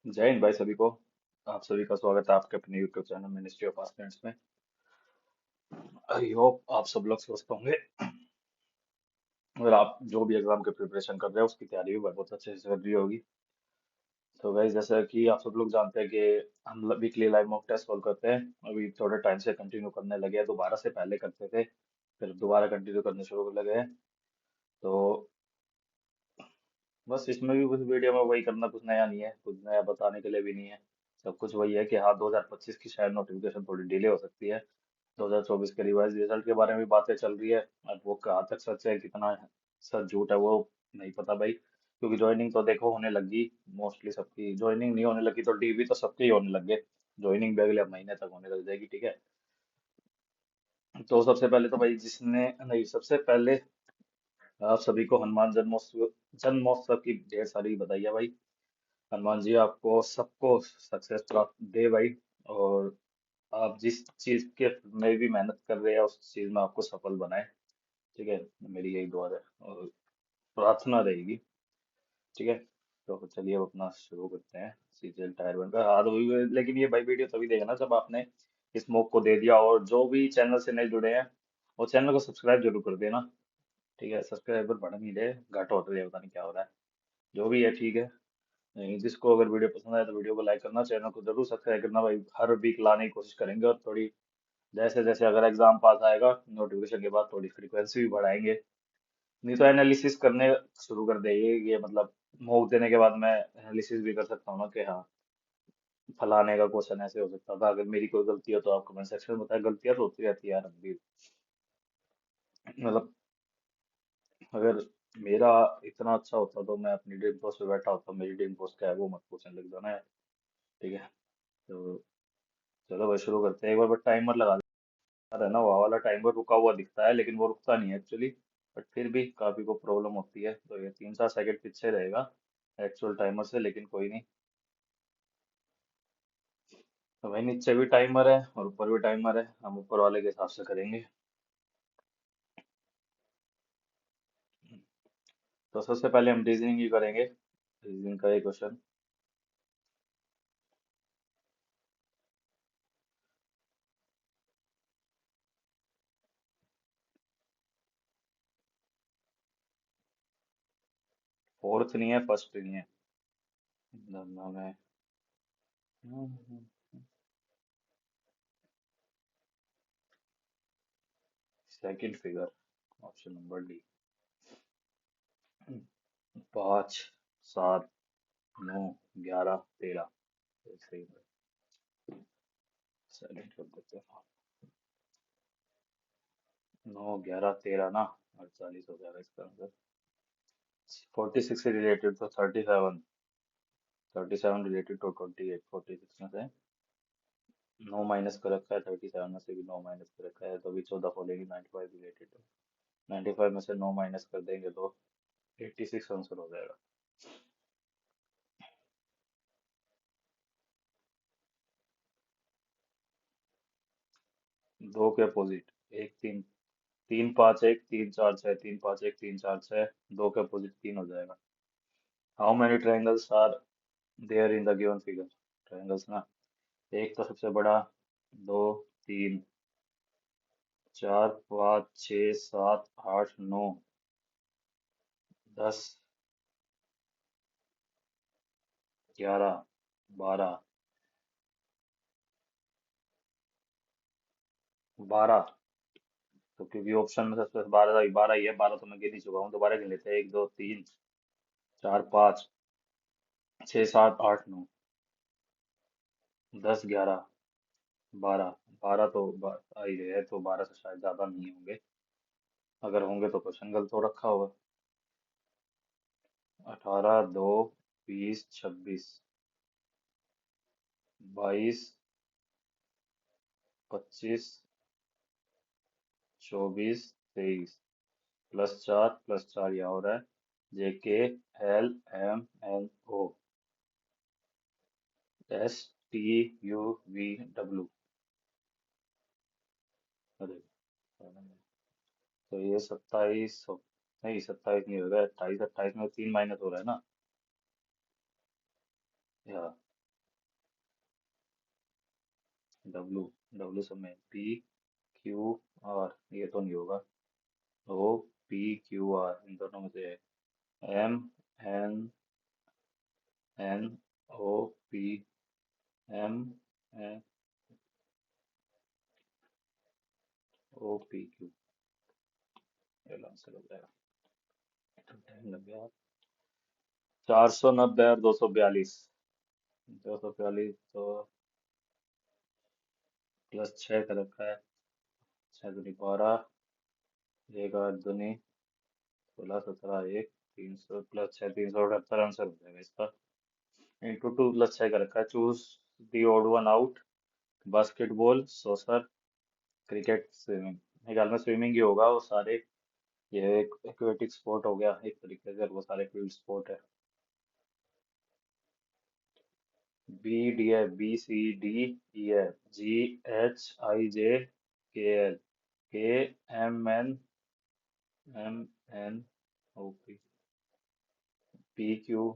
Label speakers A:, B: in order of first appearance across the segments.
A: जय हिंद भाई सभी को। आप सभी का स्वागत है आपके अपने YouTube channel ministry of students में। आई होप आप सब लोग स्वस्थ होंगे। अगर आप जो भी एग्जाम के प्रिपरेशन कर रहे हैं उसकी तैयारी भी बहुत अच्छे से कर रही होगी। तो गाइस, जैसा कि आप सब लोग जानते हैं कि हम weekly live mock test solve करते हैं। अभी थोड़े टाइम से कंटिन्यू करने लगे हैं, दोबारा से पहले करते थे, फिर दोबारा कंटिन्यू करने शुरू कर लगे हैं। तो बस इसमें भी, कुछ वीडियो में वही करना, कुछ नया नहीं है, कुछ नया बताने के लिए भी नहीं है। सब कुछ वही है कि हाँ, 2025 की शायद नोटिफिकेशन थोड़ी डिले हो सकती है। 2024 के रिवाइज रिजल्ट के बारे में बातें चल रही है। अब वो कहाँ तक सच है, कितना सच झूठ है, वो नहीं पता भाई, क्योंकि ज्वाइनिंग तो देखो होने लगी। मोस्टली सबकी ज्वाइनिंग नहीं होने लगी तो डीवी तो सबके ही होने लग गए। ज्वाइनिंग भी अगले महीने तक होने लग जाएगी, ठीक है। तो सबसे पहले तो भाई, जिसने नहीं, सबसे पहले आप सभी को हनुमान जन्मोत्सव जन्मोत्सव की ढेर सारी बधाई है भाई। हनुमान जी आपको सबको सक्सेस प्राप्त दे भाई। और आप जिस चीज के में भी मेहनत कर रहे हैं उस चीज में आपको सफल बनाए, ठीक है। मेरी यही दुआ है और प्रार्थना रहेगी, ठीक है। तो चलिए अब अपना शुरू करते हैं। सीरियल टायर वन का हाँ तो लेकिन ये भाई वीडियो तभी देगा ना जब आपने स्मोक को दे दिया, और जो भी चैनल से नहीं जुड़े हैं वो चैनल को सब्सक्राइब जरूर कर देना, ठीक है। सब्सक्राइबर बढ़ नहीं रहे, घट हो रहे हैं, पता नहीं क्या हो रहा है। जो भी है ठीक है। नहीं, जिसको अगर वीडियो पसंद आए तो वीडियो को लाइक करना, चैनल को जरूर सब्सक्राइब करना भाई। हर वीक लाने की कोशिश करेंगे, और थोड़ी जैसे जैसे अगर एग्जाम पास आएगा नोटिफिकेशन के बाद थोड़ी फ्रीक्वेंसी भी बढ़ाएंगे। नहीं तो एनालिसिस करने शुरू कर देंगे, ये मतलब मॉक देने के बाद मैं एनालिसिस भी कर सकता हूँ ना कि हाँ, फलाने का क्वेश्चन ऐसे हो सकता था। अगर मेरी कोई गलती हो तो आप कमेंट सेक्शन में बताएं। गलतियां तो होती रहती है यार अभी, मतलब अगर मेरा इतना अच्छा होता तो मैं अपनी ड्रीम पोस्ट पे बैठा होता। मेरी ड्रीम पोस्ट क्या है वो मत पूछने लग जाना यार, ठीक है। तो चलो भाई शुरू करते हैं। एक बार बट टाइमर लगा देना है ना, वो वाला टाइमर रुका हुआ दिखता है लेकिन वो रुकता नहीं है एक्चुअली। बट फिर भी काफी को प्रॉब्लम होती है, तो ये 3-4 सेकंड पीछे रहेगा एक्चुअल टाइमर से, लेकिन कोई नहीं। तो भाई नीचे भी टाइमर है और ऊपर भी टाइमर है, हम ऊपर वाले के हिसाब से करेंगे। तो सबसे पहले हम रीजनिंग ही करेंगे, रीजनिंग का एक क्वेश्चन। फोर्थ नहीं है, फर्स्ट नहीं है, धरना में। Second figure, option number D. 5, 7, 9, 11, 13। सही है। सेलेक्ट कर देते हैं। 9, 11, 13 ना, 48 हो जाएगा इसका आंसर। 46 से रिलेटेड तो 37, 37 रिलेटेड टू 28, 46 में से 9 माइनस कर रखा है, 37 में से भी 9 माइनस कर रखा है, तो अभी 14 खोलेंगे। 95 रिलेटेड टू 95 में से 9 माइनस कर देंगे तो 86 आंसर हो जाएगा। दो के अपोजिट, एक तीन, 3, 5, 1, 3, 4, 6, 3, 5, 1, 3, 4, 6, दो के अपोजिट 3 हो जाएगा। How many triangles are there in the given figure. Triangles ना, एक तो सबसे बड़ा, दो, तीन, 4, 5, 6, 7, 8, 9, 10, 11, 12, 12। तो क्योंकि ऑप्शन में सबसे 12 12 ही है, 12 तो मैं गिन ही चुका हूँ, दोबारा गिन लेते हैं। 1, 2, 3, 4, 5, 6, 7, 8, 9, 10, 11, 12। 12 तो आ ही रहे हैं, तो 12 से शायद ज्यादा नहीं होंगे। अगर होंगे तो क्वेश्चन गलत हो रखा होगा। 18, 2, 20, 26, 22, 25, 24, 23, +4 +4 यहाँ हो रहा है। JKLMNO STUVW। अरे, तो ये 27 नहीं, 27 नहीं होगा, 28। 28 में 3 माइनस हो रहा है ना। या डब्लू, डब्लू सब में पी क्यू आर, ये तो नहीं होगा। ओ पी क्यू आर, इन दोनों में से M N N O P M N O P Q, ये आंसर हो जाएगा। तो टाइम लग गया। 490 और 242, 242 तो प्लस 6 का रखा है। 6 दूनी 12, एक आठ दूनी 16, 17, एक 300 प्लस 6, 378 आंसर हो जाएगा इसका। इंटू 2 प्लस 6 का रखा है। Choose the odd one out. Basketball, soccer, cricket, swimming. मेरे ख्याल में स्विमिंग ही होगा वो सारे। ये एक एक्वेटिक स्पोर्ट हो गया एक तरीके से, वो सारे फील्ड स्पोर्ट है। बी डी है, बी सी डी ई है, G H I J K L, K M N O P, P Q.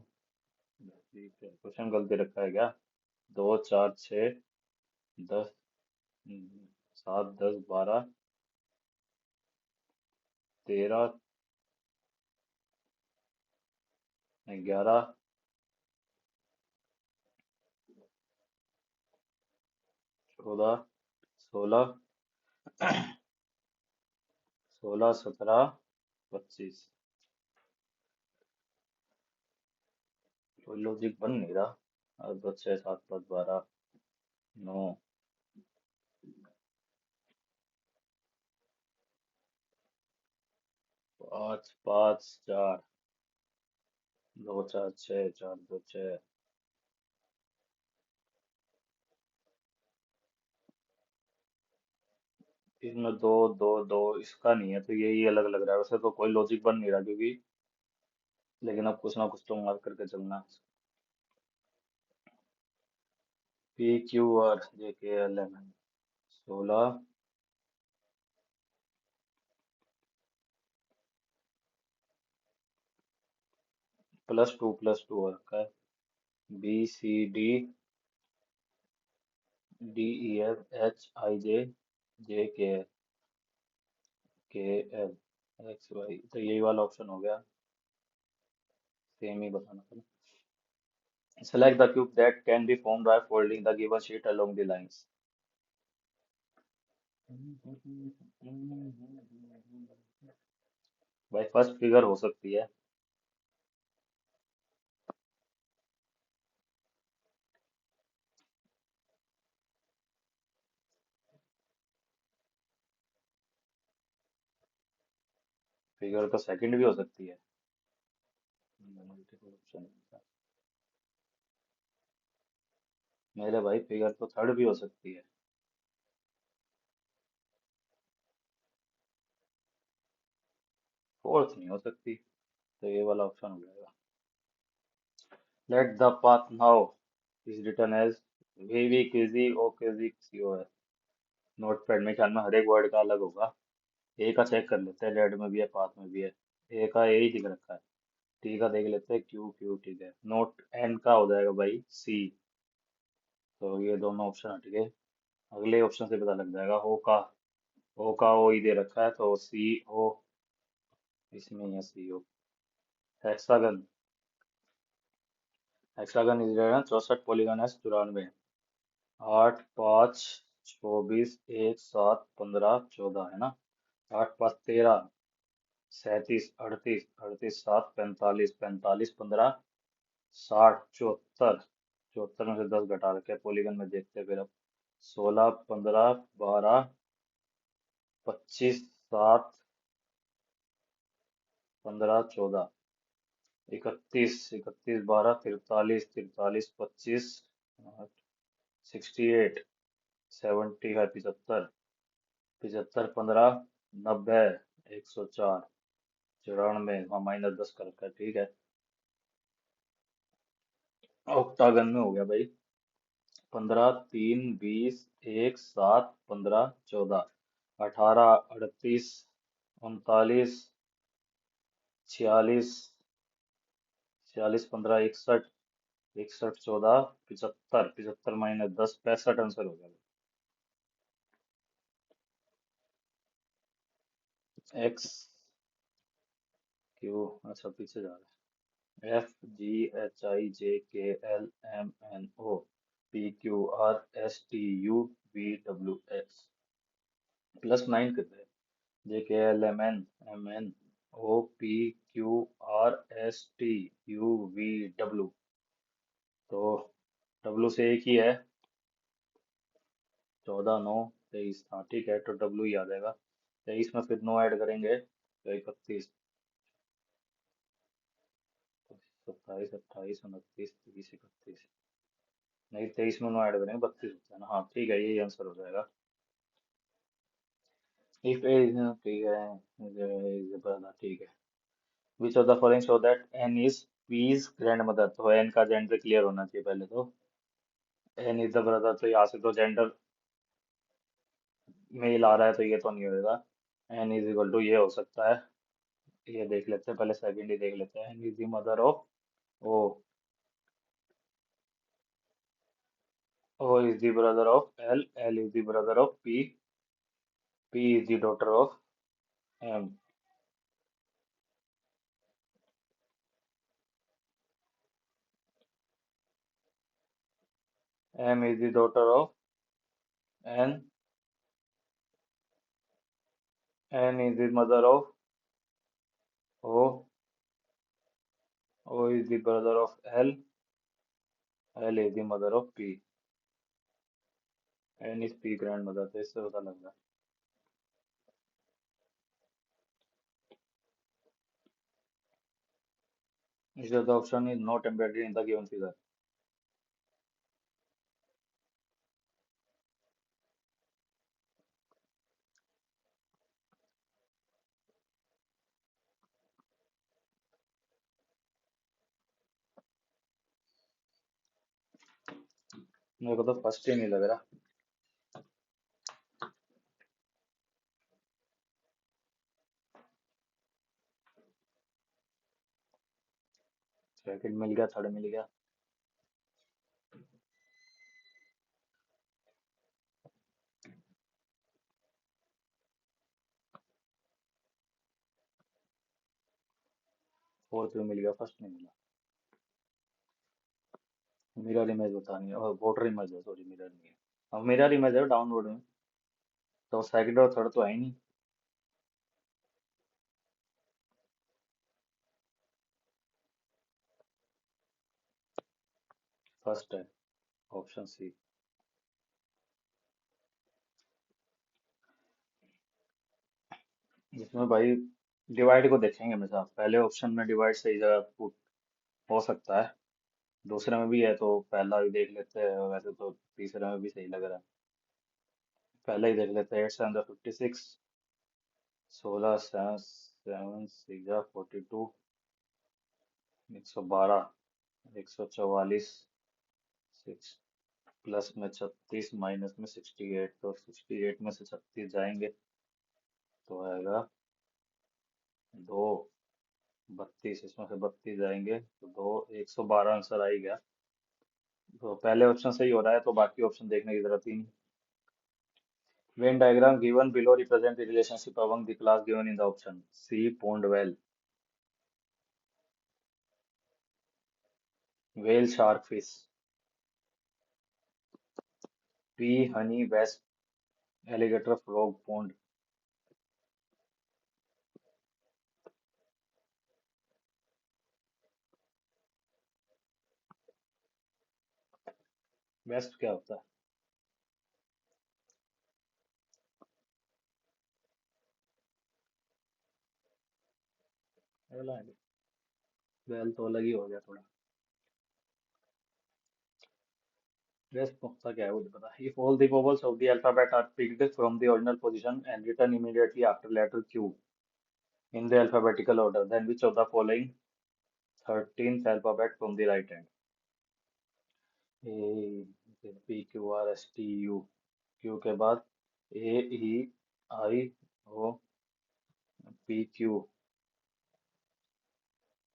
A: Question गलती रखा है क्या? 2 4 6 10, 7 10 12 13, 11, 14, 16, 16 17 25। कोई लॉजिक बन नहीं रहा। और 2 6 7 5 12 9, 5 5 4, 2 4 6, 4 2 6। इसमें दो दो दो, इसका नहीं है तो यही अलग लग रहा है। वैसे तो कोई लॉजिक बन नहीं रहा क्योंकि, लेकिन अब कुछ ना कुछ तो मार्क करके चलना है। P Q R J K L M N. 16 +2 रखा है। B C D D E F H I J J K L x Y, तो यही वाला ऑप्शन हो गया। सेम ही बताना था। Select the cube that can be formed by folding the given sheet along the lines. भाई first figure हो सकती है। फिगर तो सेकंड भी हो सकती है। मल्टीपल ऑप्शन, मेरे भाई फिगर तो थर्ड भी हो सकती है। फोर्थ नहीं हो सकती, तो ये वाला ऑप्शन हो जाएगा। Let the path now is written as V V Q G O Q G C O है। नोट पैड में ख्याल में हर एक वर्ड का अलग होगा। ए का चेक कर लेते हैं, लेट में भी है पाथ में भी है। ए का ए ही दिख रखा है। टी का देख लेते हैं, क्यू क्यू ठीक है। नोट एन का हो जाएगा भाई सी। तो ये दोनों ऑप्शन हट गए। अगले ऑप्शन से पता लग जाएगा। ओ का ओ ही दे रखा है तो सी ओ, इसमें ही है सी ओ। हेक्सागन, हेक्सागन इज 64 पॉलीगन है 94। 8 5 24, 1 7 15 14 है ना। 8 5 13, 37 38, 38 7 45, 45 15 60, 74। 74 में से 10 घटा रखे पॉलीगन में, देखते हैं फिर अब। 16 15 12 25 7 15 14, 31 31 12 43 43 68 70 है 75। 75 15 90, 104, 94। हाँ -10 का रखा है ठीक है। ऑक्टागन में हो गया भाई। 15 3 20 1 7 15 14, 18 38 39 46, 46 15 61, 61 14 75, 75 -10 65 आंसर हो गया। एक्स क्यू, अच्छा पीछे जा रहा है, F G H I J K L M N O P Q R S T U V W X, +9 कितने, J K L M N O P Q R S T U V W, तो W से एक ही है, 14 9 23, हाँ ठीक है, तो W ही आ जाएगा। 23 में फिर 9 ऐड करेंगे तो 31, 27 28 29 30 31, नहीं 23 में 9 ऐड करेंगे 32 होता है ना, हाँ ठीक है, यही आंसर हो जाएगा। इफ ए इज, ठीक है, ठीक है। Which of the following show that N is P's grandmother, तो एन का जेंडर क्लियर होना चाहिए पहले तो, एन इज द ब्रदर, तो यहाँ से तो जेंडर मेल आ रहा है तो ये तो नहीं होएगा। एन इज इक्वल टू ये हो सकता है, ये देख लेते हैं पहले, सेकंड ही देख लेते हैं, N is the mother of O, O is the brother of L, L is the brother of P, P is the daughter of M, M is the daughter of N, N is the mother of O, O is the brother of L, L is the mother of P, N is P grandmother, तो इससे पता लग रहा है। Is the option is not embedded in the given figure, मेरे को तो first ही नहीं लग रहा। सेकंड मिल गया, थर्ड मिल गया, फोर्थ भी मिल गया, फर्स्ट नहीं मिला। मिरर इमेज बतानी है, और वोटर इमेज है, सॉरी मिरर नहीं है, अब मिरर इमेज है डाउनलोड में, तो सेकंड और थर्ड तो है ही नहीं। फर्स्ट है, ऑप्शन सी। इसमें भाई डिवाइड को देखेंगे हमेशा, पहले ऑप्शन में डिवाइड सही जगह पुट हो सकता है, दूसरे में भी है तो पहला भी देख लेते हैं, वैसे तो तीसरे में भी सही लग रहा है, पहला ही देख लेते हैं। 8 7 56, 16 7 6 42, 112, 144, 6 प्लस में 36 माइनस में 68, तो 68 में से 36 जाएंगे तो आएगा 2, 32, इसमें से 32 जाएंगे तो 2, 112 आंसर आ ही गया। तो पहले ऑप्शन सही हो रहा है तो बाकी ऑप्शन देखने की जरूरत ही नहीं। Venn diagram given below represent the relationship among the class given in the option. C. Pond whale, whale shark fish. B. Honey wasp, alligator frog pond. Wasp क्या होता है? whale तो अलग ही हो गया थोड़ा। Wasp होता क्या है वो नहीं पता। If all the vowels of the alphabet are picked from the original position and written immediately after letter Q in the alphabetical order, then which of the following 13th alphabet from the right hand? A, P Q R S T U, Q के बाद A E I O P Q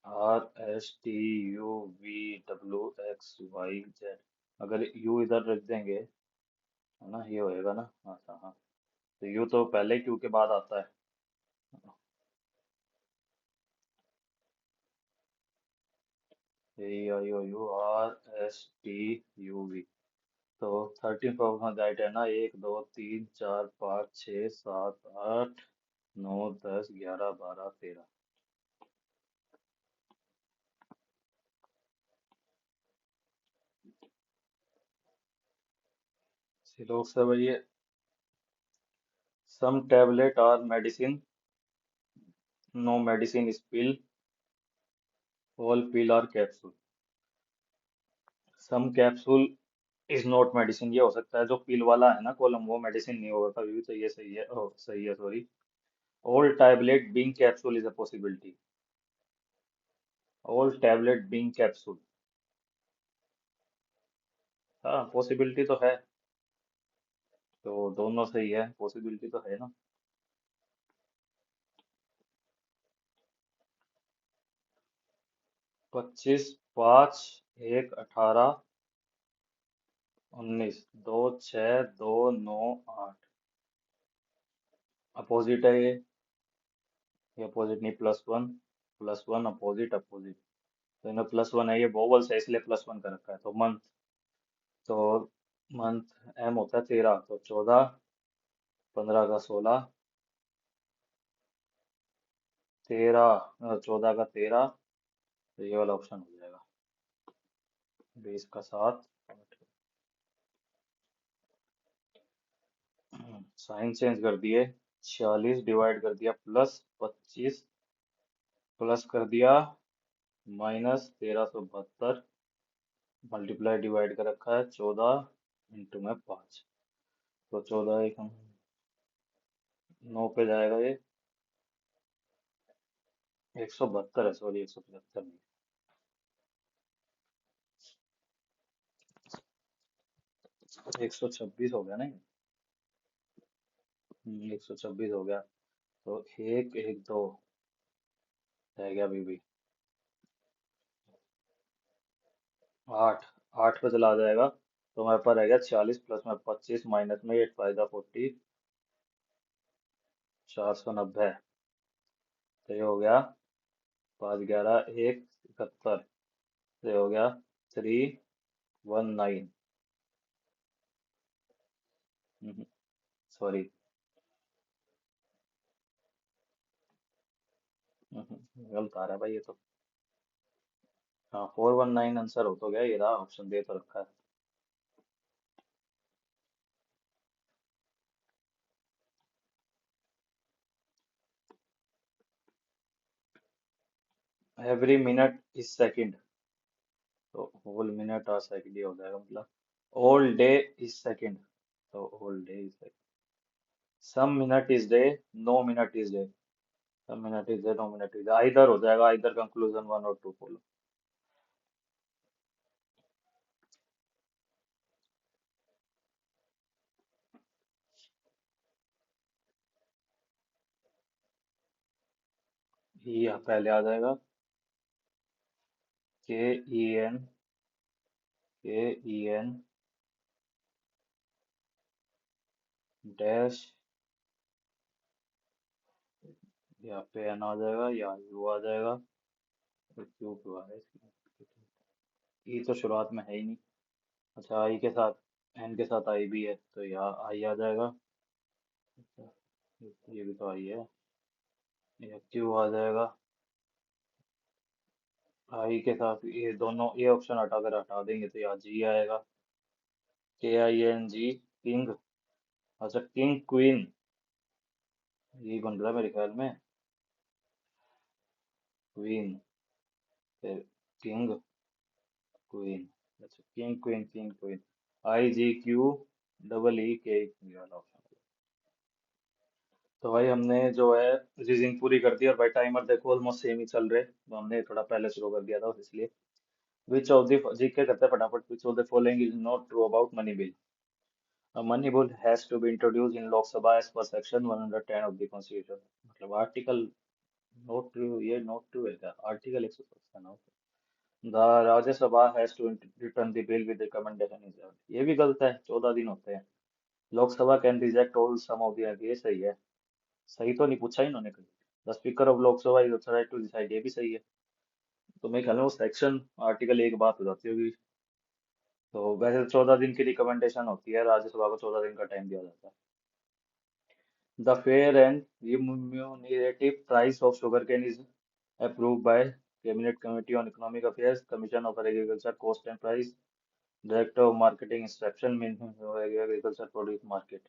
A: R S T U V W X Y Z, अगर U इधर रख देंगे है ना, ये होएगा ना, हाँ हाँ हाँ, तो U तो पहले Q के बाद आता है, AIOURSTUV। तो 13 प्रोग्राम गाइड है ना, 1 2 3 4 5 6 7 8 9 10 11 12 13। श्लोक से भाई ये, सम tablet or medicine, no medicine is pill, all pill are capsule। Some capsule is not medicine, ये हो सकता है जो पिल वाला है ना कॉलम, वो मेडिसिन नहीं होगा कभी भी, तो ये सही है, सही है sorry. All tablet being capsule is a possibility. All tablet being capsule, हाँ पॉसिबिलिटी तो है। तो दोनों सही है, पॉसिबिलिटी तो है ना। 25 5 1 18 19, 2 6 2 9 8। अपोजिट है ये अपोजिट नहीं, प्लस वन अपोजिट अपोजिट। तो इनमें +1 है, ये वोवल्स है इसलिए +1 कर रखा है। तो मंथ, तो मंथ एम होता है 13, तो 14, 15 का 16, 13, 14 का 13, तो ये वाला ऑप्शन हो जाएगा। 20 का 7, साइन चेंज कर दिए। 46 डिवाइड कर दिया +25, प्लस कर दिया -1372, मल्टीप्लाई डिवाइड कर रखा है 14 इंटू में 5। तो 14 एक 9 पे जाएगा ये, 172 है, सॉरी 175 नहीं। 126 हो गया नहीं, 126 हो गया। तो 1 1 2 रह गया अभी भी। 8, 8 पे चला जाएगा, तो हमारे पास रह गया 46, प्लस में 25, माइनस में 8 5 40, 490। तो ये हो गया 5 11 1 71। तो ये हो गया 319। सॉरी, गलत आ रहा है भाई ये तो। हाँ 419 आंसर हो तो गया, ये रहा ऑप्शन दे तो रखा है। एवरी मिनट इज सेकंड, तो होल मिनट और सेकंड ही हो जाएगा मतलब। ऑल डे इज सेकंड, तो all day is second. Some minute is day, no minute is day. Some minute is day, no minute is day, either हो जाएगा, either conclusion 1 और 2 फॉलो। ये पहले आ जाएगा, KEN, KEN डैश, यहाँ पे N आ जाएगा, यहाँ यू आ जाएगा, तो क्यू क्यू आ है। ई तो शुरुआत में है ही नहीं। अच्छा आई के साथ, एन के साथ आई भी है, तो यहाँ आई आ जाएगा। अच्छा, ये भी तो आई है, ये क्यू आ जाएगा। आई के साथ ये दोनों, ये ऑप्शन हटा कर हटा देंगे तो यहाँ जी आएगा, KING, किंग। अच्छा किंग क्वीन, यही बन रहा है मेरे ख्याल में, क्वीन, फिर किंग क्वीन। अच्छा king queen, king queen, IGQ double E के, ये वाला ऑप्शन। तो भाई हमने जो है रीजनिंग पूरी कर दी, और भाई टाइमर देखो ऑलमोस्ट सेम ही चल रहे, तो हमने थोड़ा पहले शुरू कर दिया था इसलिए। विच ऑफ द, जीके करते हैं फटाफट, which of the following is not true about money bill. Money bill has to be introduce in Lok Sabha as per section 110 of the constitution. मतलब आर्टिकल नॉट ट्रू, ये नॉट ट्रू है क्या, article 110 ना। The Rajya Sabha has to return the bill with recommendation is, ये भी गलत है, 14 दिन होते हैं। Lok Sabha can reject all some of the, ये सही है। सही तो नहीं पूछा इन्होंने कहीं। The speaker of Lok Sabha is authorised to decide, ये भी सही है। तो मेरे ख्याल में वो सेक्शन आर्टिकल एक बात हो जाती होगी। तो वैसे 14 दिन की रिकमेंडेशन होती है, राज्यसभा को 14 दिन का टाइम दिया जाता है। The fair and remunerative price of sugarcane is approved by Cabinet Committee on Economic Affairs, Commission of Agriculture Cost and Price, Director of Marketing Inspection, Agriculture Produce Market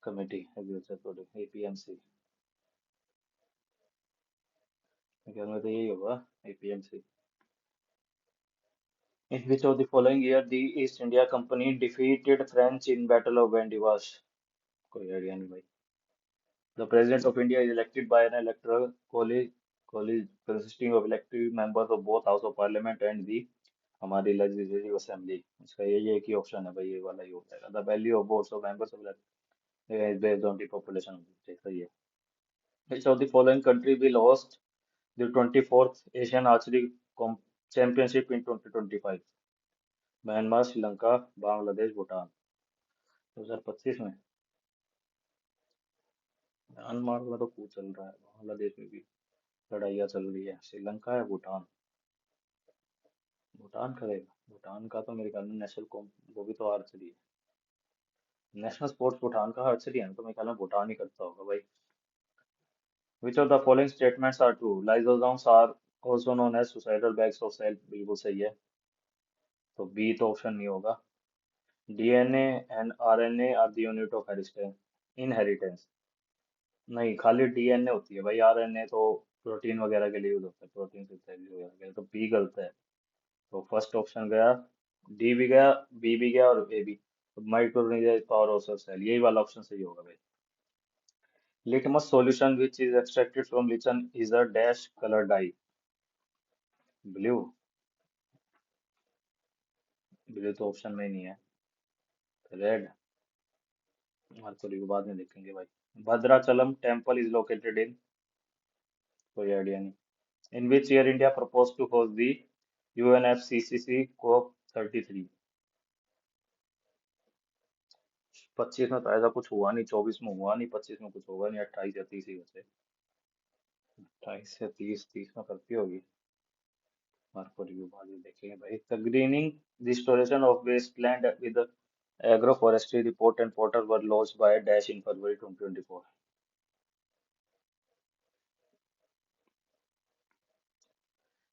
A: Committee, Agriculture Produce APMC। मेरे ख्याल में तो यही होगा, APMC। In which of the following year the East India Company defeated French in Battle of Vandivash? कोई idea नहीं भाई। The President of India is elected by an electoral college consisting of elected members of both House of Parliament and the हमारी legislative assembly। इसका ये एक ही option है भाई, ये वाला ही हो जाएगा। The value of votes of members of is based on the population। सही है। Which of the following country will host the 24th Asian Archery Championship in 2025? Myanmar, Sri Lanka, Bangladesh, Bhutan. 2025 में म्यांमार में तो coup चल रहा है, बांग्लादेश में भी लड़ाइयाँ चल रही है, श्रीलंका है, भूटान। भूटान करेगा, भूटान का तो मेरे ख्याल में नेशनल कॉम वो भी तो आर्चरी है। नेशनल स्पोर्ट्स भूटान का आर्चरी है ना, तो मेरे ख्याल में भूटान ही करता होगा भाई। Which of the following statements are true? Lysosomes are also known as suicidal bags of cell, बिल्कुल सही है। तो बी तो ऑप्शन नहीं होगा। DNA and RNA are the unit of inheritance. नहीं, खाली डीएनए होती है भाई, आरएनए तो प्रोटीन वगैरह के लिए यूज होता है, प्रोटीन सिंथेसिस वगैरह के लिए। तो बी गलत है। तो फर्स्ट ऑप्शन गया, डी भी गया, बी भी गया और ए भी। माइक्रोनिजाइज पावर ऑफ सेल, यही वाला ऑप्शन सही होगा भाई। Litmus solution which is extracted from lichen is a dash colour dye. Blue. Blue तो ऑप्शन में ही नहीं है। रेड। मरकरी को बाद में देखेंगे भाई। Bhadrachalam temple is located in, कोई आइडिया नहीं। In which year India propose to host the UNFCCC COP 33? 25 में तो ऐसा कुछ हुआ नहीं, 24 में हुआ नहीं, 25 में कुछ होगा नहीं, 28 या 30 ही बचे। 28 या 30 में करती होगी। मार्को रिव्यू बाद में देखेंगे भाई। The greening restoration of wasteland with agroforestry report and portal were launched by dash in February 2024।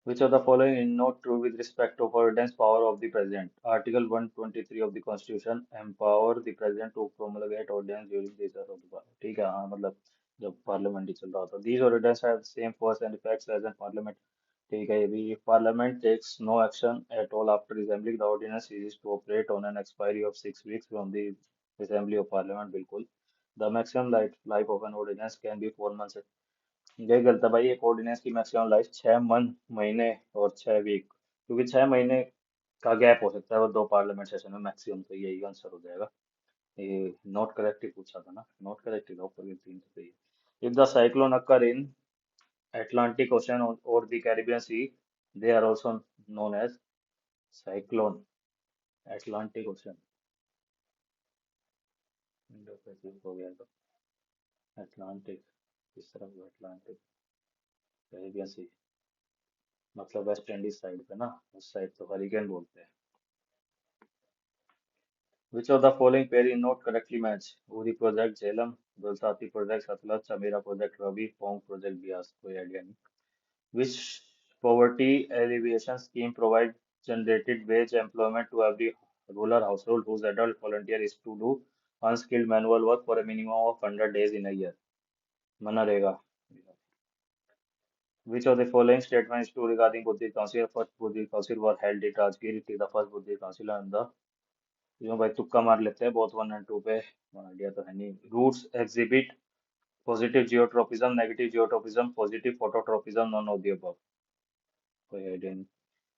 A: Which of the following is not true with respect to ordinance power of the president? Article 123 of the Constitution empower the president to promulgate ordinance during the recess of the parliament। ठीक है, हाँ, मतलब जब parliament ही चल रहा होता। These ordinances have the same force and effects as in parliament। ठीक है, ये भी। If parliament takes no action at all after assembly, the ordinance ceases to operate on an expiry of 6 weeks from the assembly of parliament। बिल्कुल। The maximum life of an ordinance can be 4 months। ये गलत है भाई, एक ordinance की maximum life 6 महीने और 6 week, क्योंकि 6 महीने का गैप हो सकता है वो दो पार्लियामेंट सेशन में मैक्सिमम। तो यही आंसर हो जाएगा। ये नॉट करेक्ट ही पूछा था ना, नॉट करेक्ट ही था, ऊपर के तीन तो सही है। If the cyclone occur in Atlantic Ocean or the Caribbean Sea, they are also known as cyclone। Atlantic Ocean, Indo Pacific हो गया तो अटलांटिक, किस तरफ हुआ अटलांटिक, कैरिबियन सी, मतलब वेस्ट इंडीज साइड पे ना, उस साइड तो हरिकेन बोलते हैं। Which of the following pair is not correctly matched? Uri project Jhelum, Dulsati project Satluj, Chamera project Ravi, Pong project Bias। कोई आइडिया नहीं। Which poverty alleviation scheme provides generated wage employment to every rural household whose adult volunteer is to do unskilled manual work for a minimum of 100 days in a year? MNREGA. Which of the following statements is true regarding Buddhist Council? First Buddhist Council was held at Rajgir, it is the first Buddhist Council and the, जो भाई तुक्का मार लेते हैं बहुत 1 और 2 पे, idea तो है नहीं। Roots exhibit positive geotropism, negative geotropism, positive phototropism, none of the above. कोई आइडिया नहीं।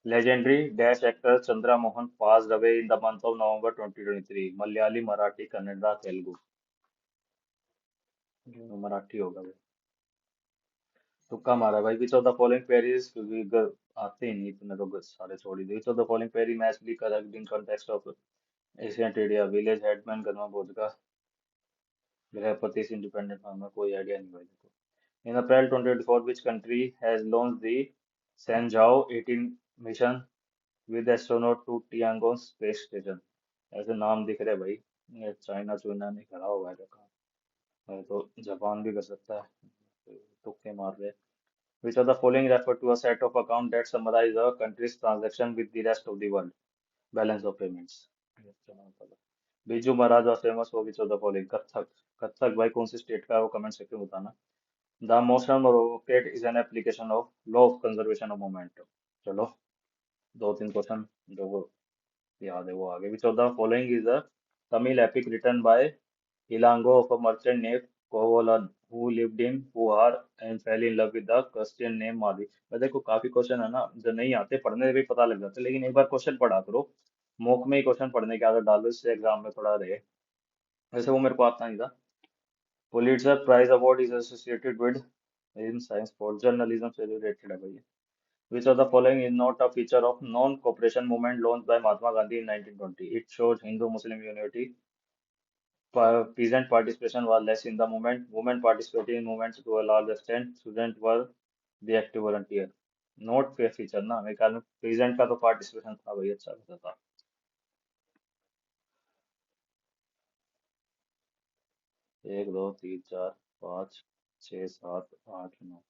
A: Legendary dash actor Chandra Mohan pass away in the month of November 2023। Malayali, Marathi, Kannada, Telugu. Marathi होगा भाई, तुक्का मारा भाई। Which of the following pairs, क्योंकि आते ही नहीं इतने तो सारे छोड़ ही दे। Which of the following pair match be correct in context of ancient India? Village headman, गरमा बोधका, गृहपति, इंडिपेंडेंट फार्मर। कोई आइडिया नहीं भाई देखो। In April 2024, which country has launched the Shenzhou 18 mission with astronaut to Tiangong space station? ऐसे नाम दिख रहे भाई, ये चाइना चुना नहीं खड़ा हुआ है कहाँ, तो जापान भी कर सकता है, तुक्के मार रहे हैं। Which of the following refer to a set of account that summarize a country's transaction with the rest of the world? Balance of payments. Biju Maharaj was famous for which of the following? Kathak. Kathak भाई कौन सी state का है वो comment section में बताना। The motion rocket is an application of law of conservation of momentum. चलो, दो तीन क्वेश्चन जो वो याद है वो आगे। Which of the following is a Tamil epic written by Ilango of a merchant named Kovalan who lived in Puhar and fell in love with the Christian named Madi। मैं देखो काफी क्वेश्चन है ना जो नहीं आते, पढ़ने से भी पता लग जाता है, लेकिन एक बार क्वेश्चन पढ़ा करो, मॉक में ही क्वेश्चन पढ़ने की आदत डाल दो, इससे एग्जाम में थोड़ा रहे। वैसे वो मेरे को आता नहीं था। Pulitzer prize award is associated with in science for journalism से रिलेटेड है भाई। Which of the following is not a feature of non-cooperation movement launched by Mahatma Gandhi in 1920? It shows Hindu-Muslim unity. Peasant participation was less in the movement. Women participated in movements to a large extent. Students were the active volunteer. Note pay feature ना मेरे ख्याल में present का तो participation था भाई, अच्छा खासा था। 1 2 3 4 5 6 7 8 9।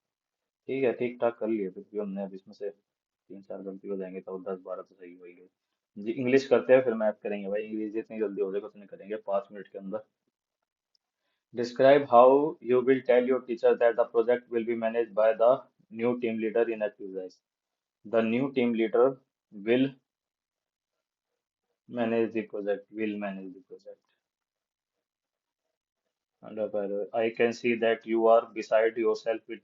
A: ठीक है, ठीक ठाक कर लिए फिर भी हमने। अब इसमें से तीन चार गलती हो जाएंगे तो 10 12 तो सही हो ही गए। जी इंग्लिश करते हैं फिर मैथ करेंगे भाई, इंग्लिश जितनी जल्दी हो जाएगा उतनी करेंगे 5 मिनट के अंदर। Describe how you will tell your teacher that the project will be managed by the new team leader in exercise. The new team leader will manage the project. Will manage the project. And I can see that you are beside yourself with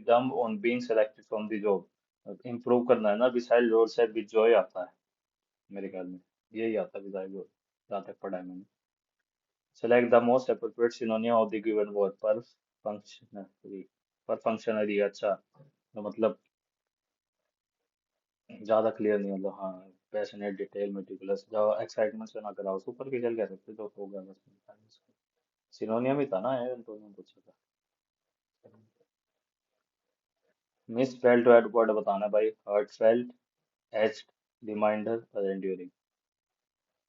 A: dumb on being selected from the job. Improve करना है ना, beside yourself with joy आता है मेरे ख्याल में, यही आता है beside yourself, जहाँ तक पढ़ा है मैंने। Select the most appropriate synonym of the given word per functionary। पर फंक्शनरी अच्छा, तो मतलब ज्यादा क्लियर नहीं, मतलब हाँ पैशनेट डिटेल मेटिकुलस, जो एक्साइटमेंट से ना कराओ, सुपरफिशियल कह सकते तो होगा बस। सिनोनियम ही था ना यार, एंटोनियम पूछा था। मिस फेल्ट वर्ड बताना भाई। हर्ट फेल्ट, एच्ड, रिमाइंडर और एंड्यूरिंग।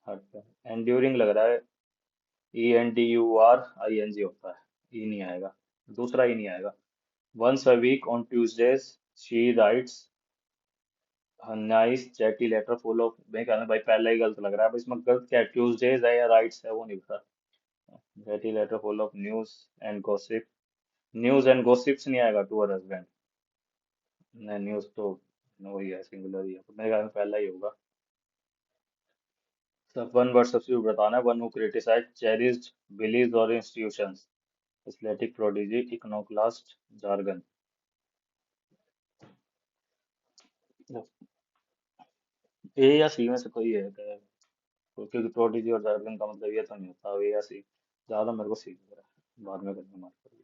A: हर्ट फेल्ट एंड्यूरिंग लग रहा है, ENDURING होता है, ई नहीं आएगा, दूसरा ही नहीं आएगा। Once a week on Tuesdays, she writes a nice chatty letter full of, मैं कहना भाई पहला ही गलत लग रहा है, अब इसमें गलत क्या है, ट्यूजडेज है या राइट्स है वो नहीं पता। chatty letter full of news and gossip। News and gossips नहीं आएगा टू अर हस्बैंड, नहीं न्यूज तो वही है, सिंगुलर ही है, तो मेरे ख्याल में पहला ही होगा। सब वन वर्ड सब्स्टिट्यूट बताना है। वन हु क्रिटिसाइज चेरिज्ड बिलीव्स और इंस्टीट्यूशंस, एथलेटिक प्रोडिजी, इकोनोक्लास्ट, जार्गन। ए या सी में से कोई है क्योंकि प्रोडिजी और जार्गन का मतलब ये तो नहीं होता, ए या सी, ज्यादा मेरे को सी लग रहा है, बाद में करना मार्क करिए।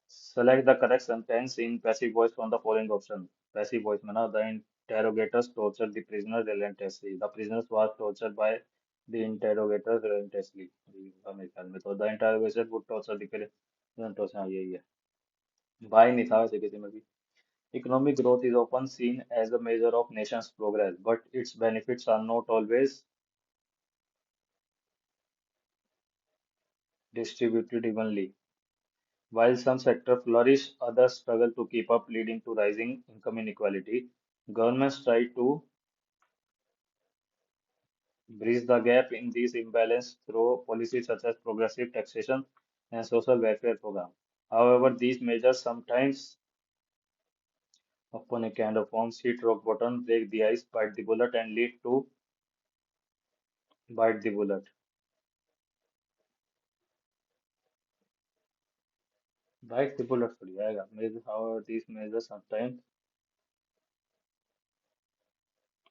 A: Select the correct sentence in passive voice from the following option. Passive voice में ना, the interrogators torture the prisoner relentlessly, the prisoners was tortured by the interrogators relentlessly, मेरे ख्याल में तो the interrogator would torture the prisoner, हाँ यही है। Bye नहीं था वैसे किसी में भी। Economic growth is often seen as a measure of nation's progress, but its benefits are not always distributed evenly. While some sectors flourish, others struggle to keep up, leading to rising income inequality. Governments try to bridge the gap in this imbalance through policies such as progressive taxation and social welfare programs. However, these measures sometimes, upon a kind of forms, hit rock bottom, break the ice, bite the bullet, and lead to bite the bullet. Bite the bullet थोड़ी आएगा। However, these measures sometimes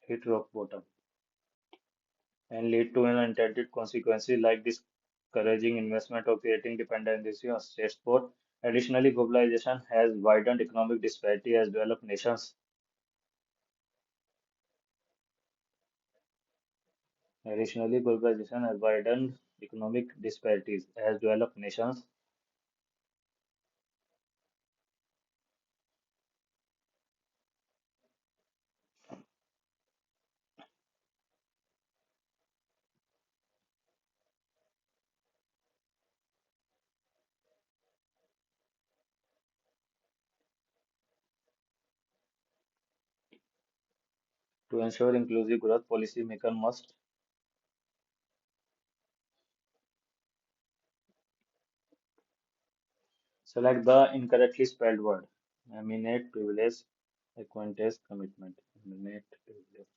A: hit rock bottom and lead to unintended consequences like discouraging investment or creating dependency on state support. Additionally, globalization has widened economic disparity as developed nations. Additionally, globalization has widened economic disparities as developed nations To ensure inclusive growth, policymaker must select the incorrectly spelled word. Eminent privilege, acquaintance, commitment. Eminent privilege.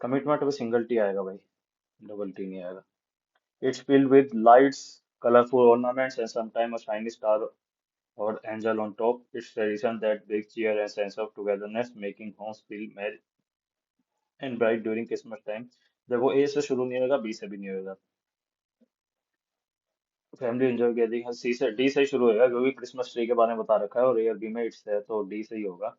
A: Commitment में single T आएगा भाई, double T नहीं आएगा. It's filled with lights, colorful ornaments, and sometimes a shiny star or angel on top. It's tradition that brings cheer and sense of togetherness, making homes feel merry and bright during Christmas time. देखो ए से शुरू नहीं होगा, B से भी नहीं होगा. Family enjoy gathering सी से डी से ही शुरू होगा, क्योंकि क्रिसमस ट्री के बारे में बता रखा है और ए और बी में इट्स है, तो डी से ही होगा.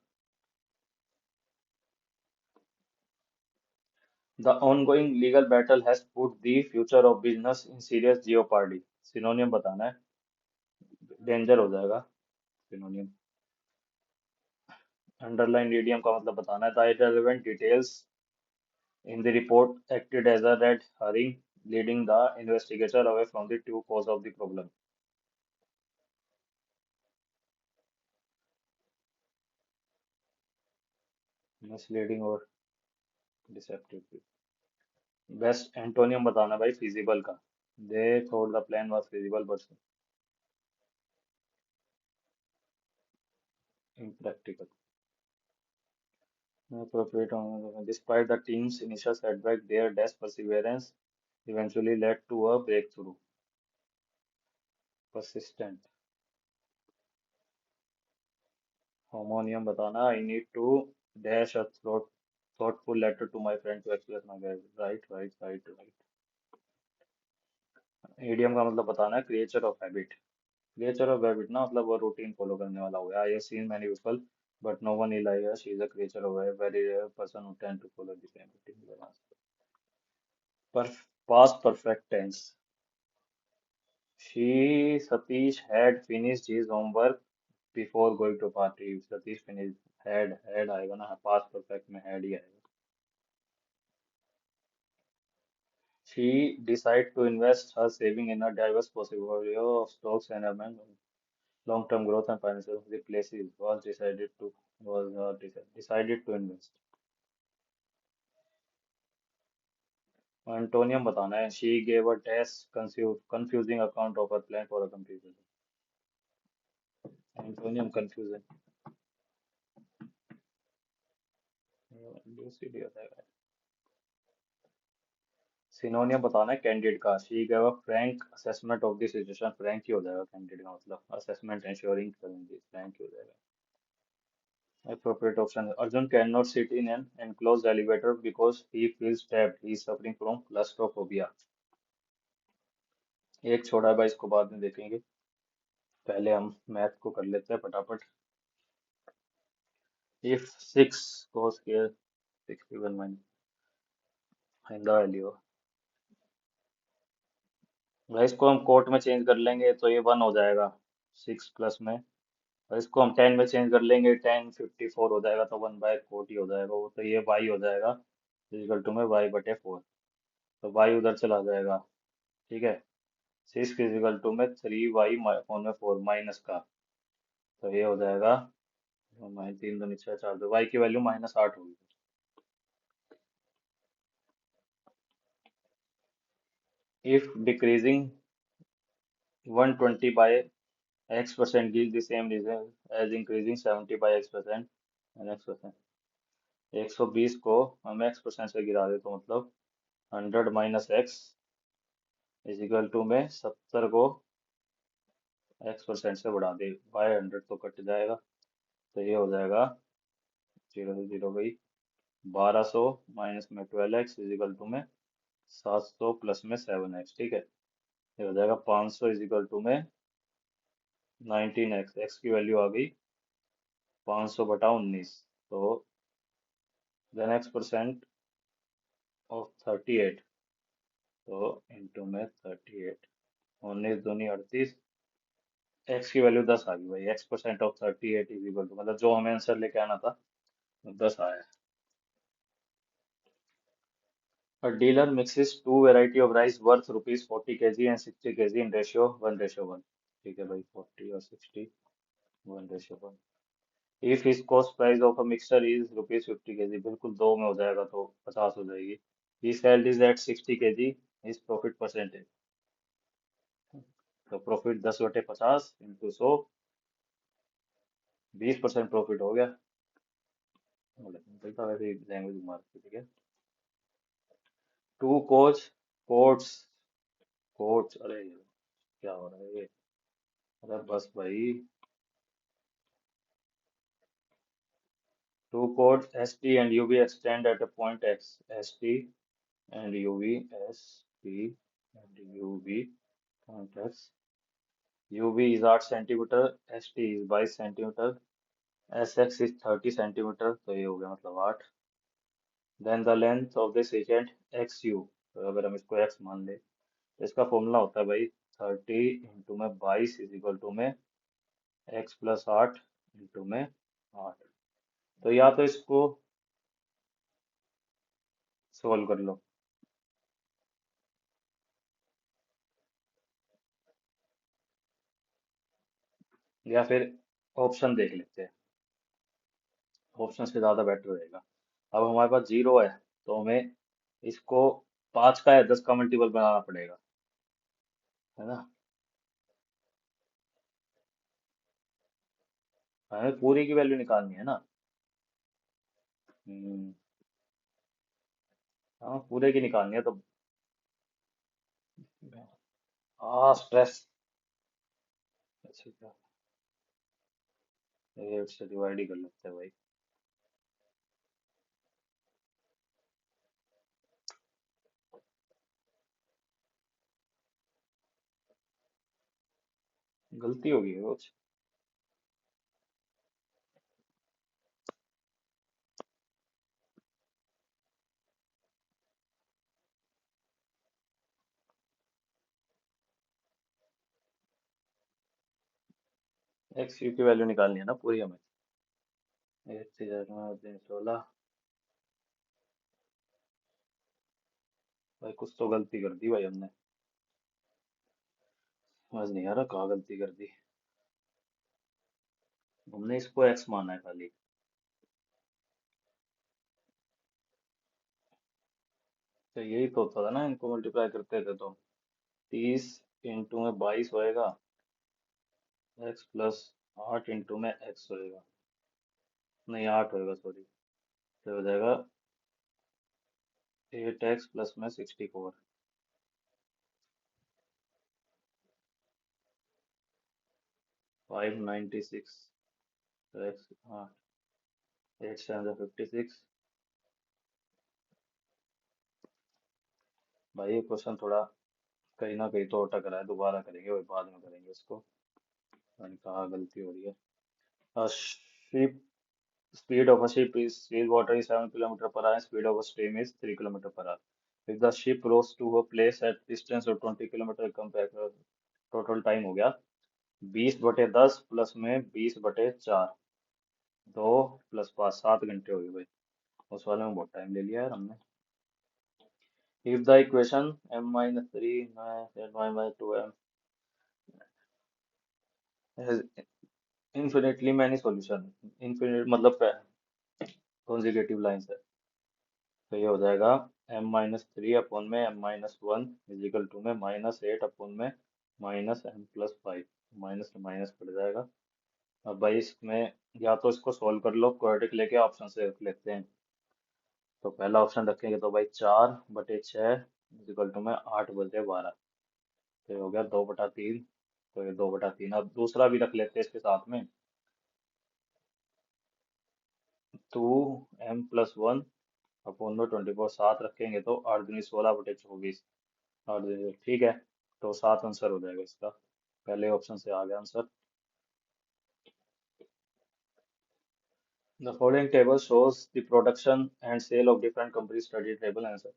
A: The ongoing legal battle has put the future of business in serious jeopardy. सिनोनियम बताना है, डेंजर हो जाएगा. सिनोनियम. अंडरलाइन इडियम का मतलब बताना है. The irrelevant details in the report acted as a red herring, leading the investigator away from the true cause of the problem. Misleading और deceptive. Best antonym बताना भाई feasible का. They thought the plan was feasible but impractical. Appropriate. Despite the team's initial setback, their dash perseverance eventually led to a breakthrough. Persistent. Harmonium बताना. I need to dash a thoughtful letter to my friend to express my gratitude. Right, right, right, right. Idiom का मतलब बताना है. Creature of habit. Creature of habit ना मतलब वो routine follow करने वाला हो गया. I have seen many people, but no one is like her. She is a creature of a very rare person who tend to follow the same routine. Past perfect tense. She Satish had finished his homework before going to party. Satish finished had आएगा ना, past perfect में had ही आएगा. She decided to invest her saving in a diverse portfolio of stocks and among long-term growth and financial the places decided to invest. Antonium बताना है. She gave a test confusing account of her plan for a computer. Antonium confusion. lucid होता है. सिनोनियम बताना है candid का. She gave a frank assessment of the situation. Frank ही हो जाएगा कैंडिड का मतलब. असेसमेंट एंश्योरिंग करेंगे, फ्रैंक ही हो जाएगा. Appropriate option. Arjun cannot sit in an enclosed elevator because he feels trapped. He is suffering from claustrophobia. एक छोड़ा है भाई, इसको बाद में देखेंगे. पहले हम मैथ को कर लेते हैं फटाफट. If 6 cos square 61 minus in the value. भाई इसको हम कोट में चेंज कर लेंगे तो ये 1 हो जाएगा 6 प्लस में. और इसको हम 10 में चेंज कर लेंगे, 1054 हो जाएगा, तो 1/40 हो जाएगा वो, तो ये y हो जाएगा इक्वल टू में y/4. तो y उधर चला जाएगा. ठीक है. 6 इक्वल टू में 3y फोन में 4 माइनस का. तो ये हो जाएगा 3 2 6 4, तो y की वैल्यू -8 होगी. If decreasing 120 by x% gives the same result as increasing 70 by x% and x%. 120 को हम x% से गिरा दे तो मतलब 100 minus X is equal to में 70 को x% से बढ़ा दे, बाय 100 तो कट जाएगा. तो ये हो जाएगा 0 से 0 गई. 1200 माइनस में 12x इज इक्वल टू में 700 प्लस में 7x. ठीक है. ये हो जाएगा 500 इज इक्वल टू में 19x. x की वैल्यू आ गई 500/19. तो देन x% ऑफ 38, तो इंटू में 38. 19 दूनी 38. x की वैल्यू 10 आ गई भाई. x% of 38 is equal to मतलब जो हमें आंसर लेके आना था 10 आया. A dealer mixes two variety of rice worth rupees 40 kg and 60 kg in ratio 1:1. ठीक है भाई, 40 और 60. 1:1। इफ इस cost price of a mixture is ₹50 kg, बिल्कुल दो में हो जाएगा तो 50 हो जाएगी। He sold is at 60 kg, is profit percentage. तो प्रॉफिट 10/50 इंटू 100, 20% प्रॉफिट हो गया। चलता वैसे लैंग्वेज मार के, ठीक है। टू कोच कोच, अरे क्या हो रहा है ये। अरे बस भाई। Two code S T and U V extend at a point x, S T and UV, ST and UV context. UV is 8 centimeter, ST is 22 centimeter, SX is 30 centimeter, तो ये हो गया मतलब 8। Then the length of this agent XU, तो अगर हम इसको X मान ले तो इसका फॉर्मूला होता है भाई 30 इंटू में 22 इज इक्वल टू में X+8 इंटू में 8। तो या तो इसको सोल्व कर लो, या फिर ऑप्शन देख लेते हैं। ऑप्शन से ज्यादा बेटर रहेगा। अब हमारे पास 0 है तो हमें इसको 5 का या 10 का मल्टीपल बनाना पड़ेगा, है ना। हमें पूरी की वैल्यू निकालनी है ना। हम्म, हाँ पूरे की निकालनी है तो। हाँ स्ट्रेस। अच्छा क्या, 8 से डिवाइड ही कर लेते हैं भाई। गलती होगी कुछ। एक्स यू की वैल्यू निकालनी है ना पूरी हमें। 8 से 16, भाई कुछ तो गलती कर दी भाई हमने। समझ नहीं आ रहा कहाँ गलती कर दी। हमने इसको एक्स माना है खाली। तो यही तो होता था ना, इनको मल्टीप्लाई करते थे तो 30 इंटू में 22 होएगा, X+8 इंटू में एक्स होएगा, नहीं 8 होएगा सॉरी। तो हो जाएगा 8x प्लस में 64, 596 एक्स। हाँ 8 7 56। भाई ये क्वेश्चन थोड़ा कहीं ना कहीं तो अटक रहा है, दोबारा करेंगे वही बाद में करेंगे इसको। मैंने कहा गलती हो रही है। Ship, speed of a ship is still water is 7 km/h and speed of a stream is 3 km/h. If the ship rows to a place at distance of 20 km, come back, total time हो गया 20/10 plus में 20/4, 2 + 5, 7 घंटे हो गए भाई। उस वाले में बहुत टाइम ले लिया यार हमने। If the equation m-3 z y/2m has infinitely many solution, infinite मतलब consecutive lines है, तो ये हो जाएगा m-3 में m-1 इज इक्वल टू में -8 में -m+5, माइनस से माइनस कट जाएगा। अब भाई इसमें या तो इसको सोल्व कर लो, क्वाड्रेटिक लेके ऑप्शन से रख लेते हैं। तो पहला ऑप्शन रखेंगे तो भाई 4/6 इज इक्वल टू में 8/12, तो ये हो गया 2/3। तो ये 2/3, अब दूसरा भी रख लेते हैं इसके साथ में। 2m+1 अपॉन में 24, 7 रखेंगे तो 8 दूनी 16/24, 8 दूनी, ठीक है। तो 7 आंसर हो जाएगा इसका, पहले ऑप्शन से आ गया answer. The following table shows the production and sale of different companies. Study table answer.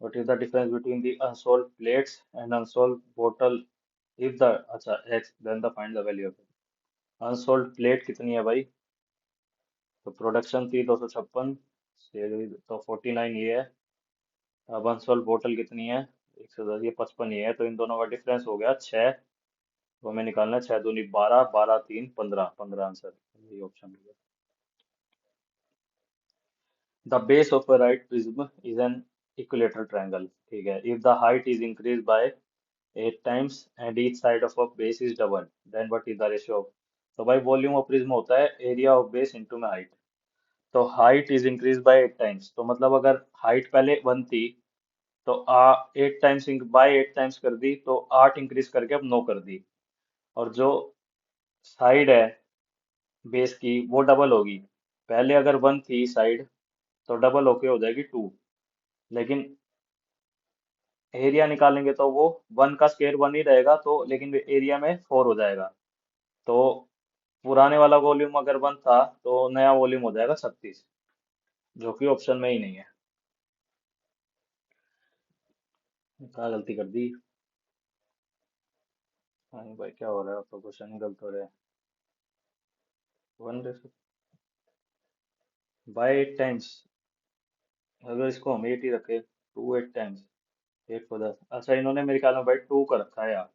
A: What is the difference between the unsold plates and unsold bottle? If the अच्छा x, then the find the value of it. Unsold plate कितनी है भाई? तो production थी 256, cell हुई तो 49 ये है। अब अनसोल्ड बोतल कितनी है? 110, ये 55 ही है, तो इन दोनों का डिफरेंस हो गया 6 तो हमें निकालना है 6 दूनी 12, 12 3 15, 15 आंसर। यही ऑप्शन है। The base of a right prism is an equilateral triangle, ठीक है। if the height is increased by 8 times and each side of a base is double, then what is the ratio of। तो भाई volume of prism होता है area of base into में height. तो height is increase by 8 times, तो मतलब अगर height पहले 1 थी तो 8 टाइम्स बाय 8 टाइम्स कर दी तो 8 इंक्रीज करके अब 9 कर दी। और जो साइड है बेस की वो डबल होगी। पहले अगर 1 थी साइड तो डबल होके हो जाएगी 2। लेकिन एरिया निकालेंगे तो वो 1 का स्क्वायर 1 ही रहेगा, तो लेकिन एरिया में 4 हो जाएगा। तो पुराने वाला वॉल्यूम अगर 1 था तो नया वॉल्यूम हो जाएगा 36, जो कि ऑप्शन में ही नहीं है। क्या गलती कर दी। हाँ भाई क्या हो रहा है, तो क्वेश्चन ही गलत हो रहा है। 1 बाय 8 टाइम्स, अगर इसको हम 8 ही रखे, 2 8 टाइम्स, 8 को 10, अच्छा इन्होंने मेरे ख्याल में भाई 2 का रखा है यार।